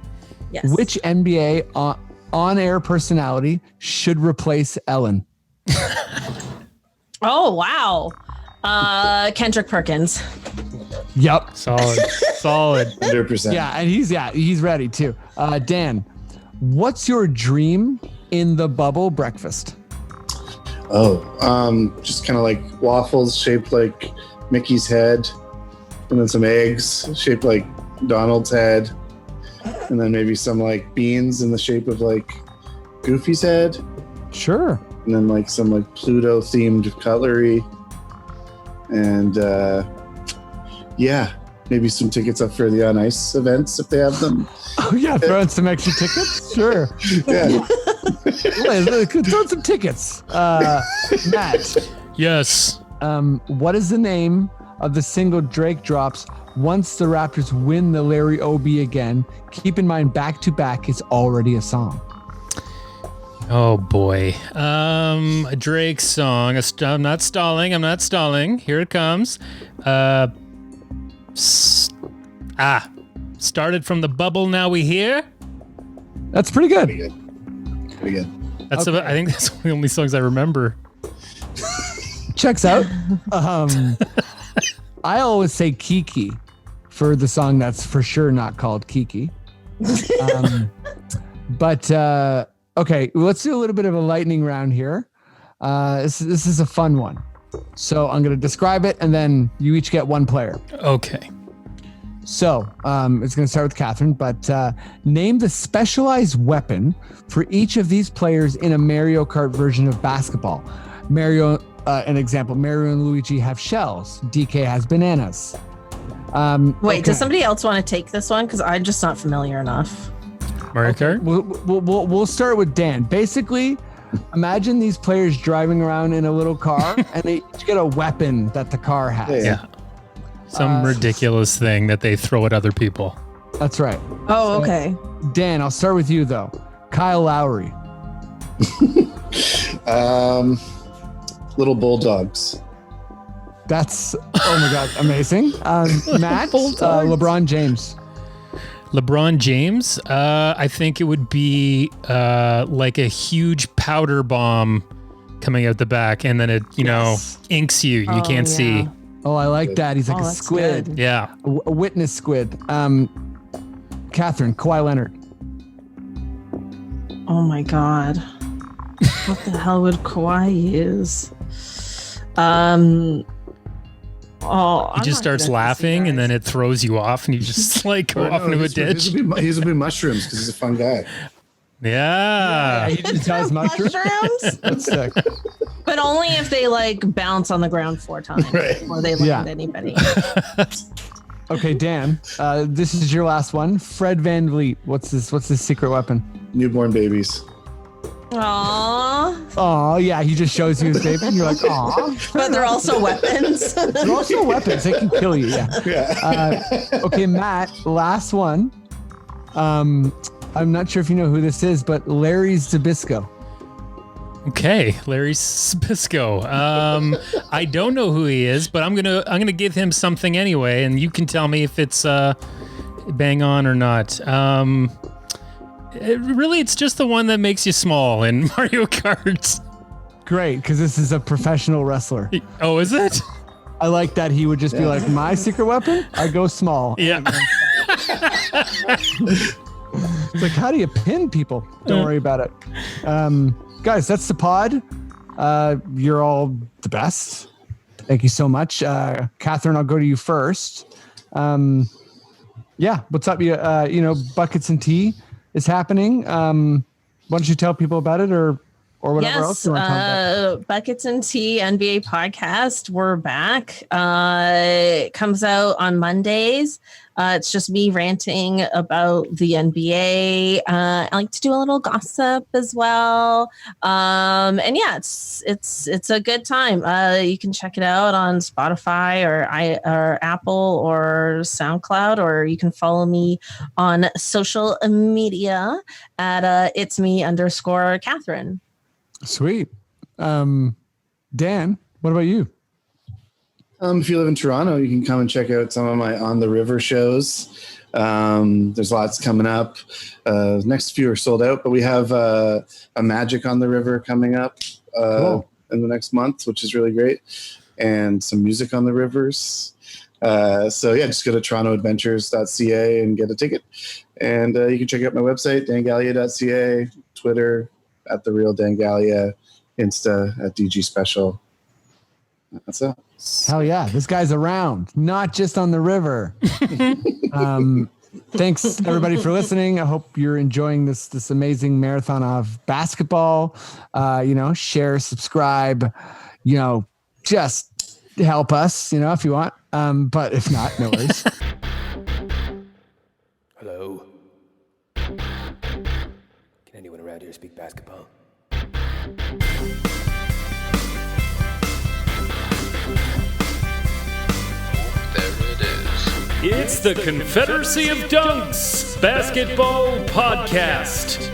yes. Which NBA on-air personality should replace Ellen? Oh, wow. Kendrick Perkins. Yep. Solid. 100%. Yeah, and he's ready too. Dan, what's your dream in the bubble breakfast? Just kind of like waffles shaped like Mickey's head, and then some eggs shaped like Donald's head, and then maybe some like beans in the shape of like Goofy's head. Sure. And then like some like Pluto themed cutlery, and maybe some tickets up for the on ice events if they have them. Oh yeah, throwing some extra tickets. Sure. Yeah. Throw some tickets. Matt. Yes. What is the name of the single Drake drops once the Raptors win the Larry OB again? Keep in mind, back to back is already a song. Oh boy. A Drake song. I'm not stalling. Here it comes. Started from the bubble, now we hear. That's pretty good. Pretty good. That's I think that's one of the only songs I remember. Checks out. I always say Kiki for the song that's for sure not called Kiki. But okay, let's do a little bit of a lightning round here. This is a fun one. So I'm going to describe it, and then you each get one player. Okay. So it's going to start with Cathryn, but name the specialized weapon for each of these players in a Mario Kart version of basketball. An example, Mario and Luigi have shells. DK has bananas. Wait, does somebody else want to take this one? Because I'm just not familiar enough. Mario Kart? We'll start with Dan. Basically, imagine these players driving around in a little car, and they each get a weapon that the car has. Yeah. Some ridiculous thing that they throw at other people. That's right. Oh, okay. Dan, I'll start with you, though. Kyle Lowry. Little bulldogs. That's, oh my God, amazing. Matt, LeBron James. LeBron James, I think it would be like a huge powder bomb coming out the back, and then it, inks you. You can't see. Oh, I like that. He's like a squid. Good. Yeah. A witness squid. Cathryn, Kawhi Leonard. Oh my God. What the hell would Kawhi use? He just starts laughing, and then it throws you off, and you just like go off into a ditch. He's a big mushrooms because he's a fun guy. Yeah. He just does mushrooms. That's sick. But only if they like bounce on the ground 4 times before they land anybody. Okay, Dan, this is your last one. Fred VanVleet. What's his secret weapon? Newborn babies. Aww. Oh, yeah, he just shows you his baby, and you're like, aw. But they're also weapons. They're also weapons. They can kill you, yeah. Okay, Matt, last one. I'm not sure if you know who this is, but Larry Zbyszko. Okay, Larry Zbyszko. I don't know who he is, but I'm gonna give him something anyway, and you can tell me if it's bang on or not. It's just the one that makes you small in Mario Kart. Great, because this is a professional wrestler. Oh, is it? I like that he would just be like, my secret weapon? I go small. Yeah. It's like, how do you pin people? Don't worry about it. Guys, that's the pod. You're all the best. Thank you so much. Cathryn, I'll go to you first. What's up? Buckets and Tea is happening. Why don't you tell people about it or whatever else you want to talk about? Buckets and Tea NBA podcast. We're back. It comes out on Mondays. It's just me ranting about the NBA. I like to do a little gossip as well. It's a good time. You can check it out on Spotify or Apple or SoundCloud, or you can follow me on social media at it's me_Cathryn. Sweet. Dan, what about you? If you live in Toronto, you can come and check out some of my On the River shows. There's lots coming up. Next few are sold out, but we have a Magic on the River coming up in the next month, which is really great, and some music on the rivers. Just go to torontoadventures.ca and get a ticket. And you can check out my website, dangalea.ca, Twitter at The Real Dan Galea, Insta at DG Special. That's it. Hell yeah, this guy's around, not just on the river. Thanks everybody for listening. I hope you're enjoying this amazing marathon of basketball. Share, subscribe, just help us, if you want. But if not, no worries. Hello? Can anyone around here speak basketball? It's the Confederacy of Dunks Basketball Podcast.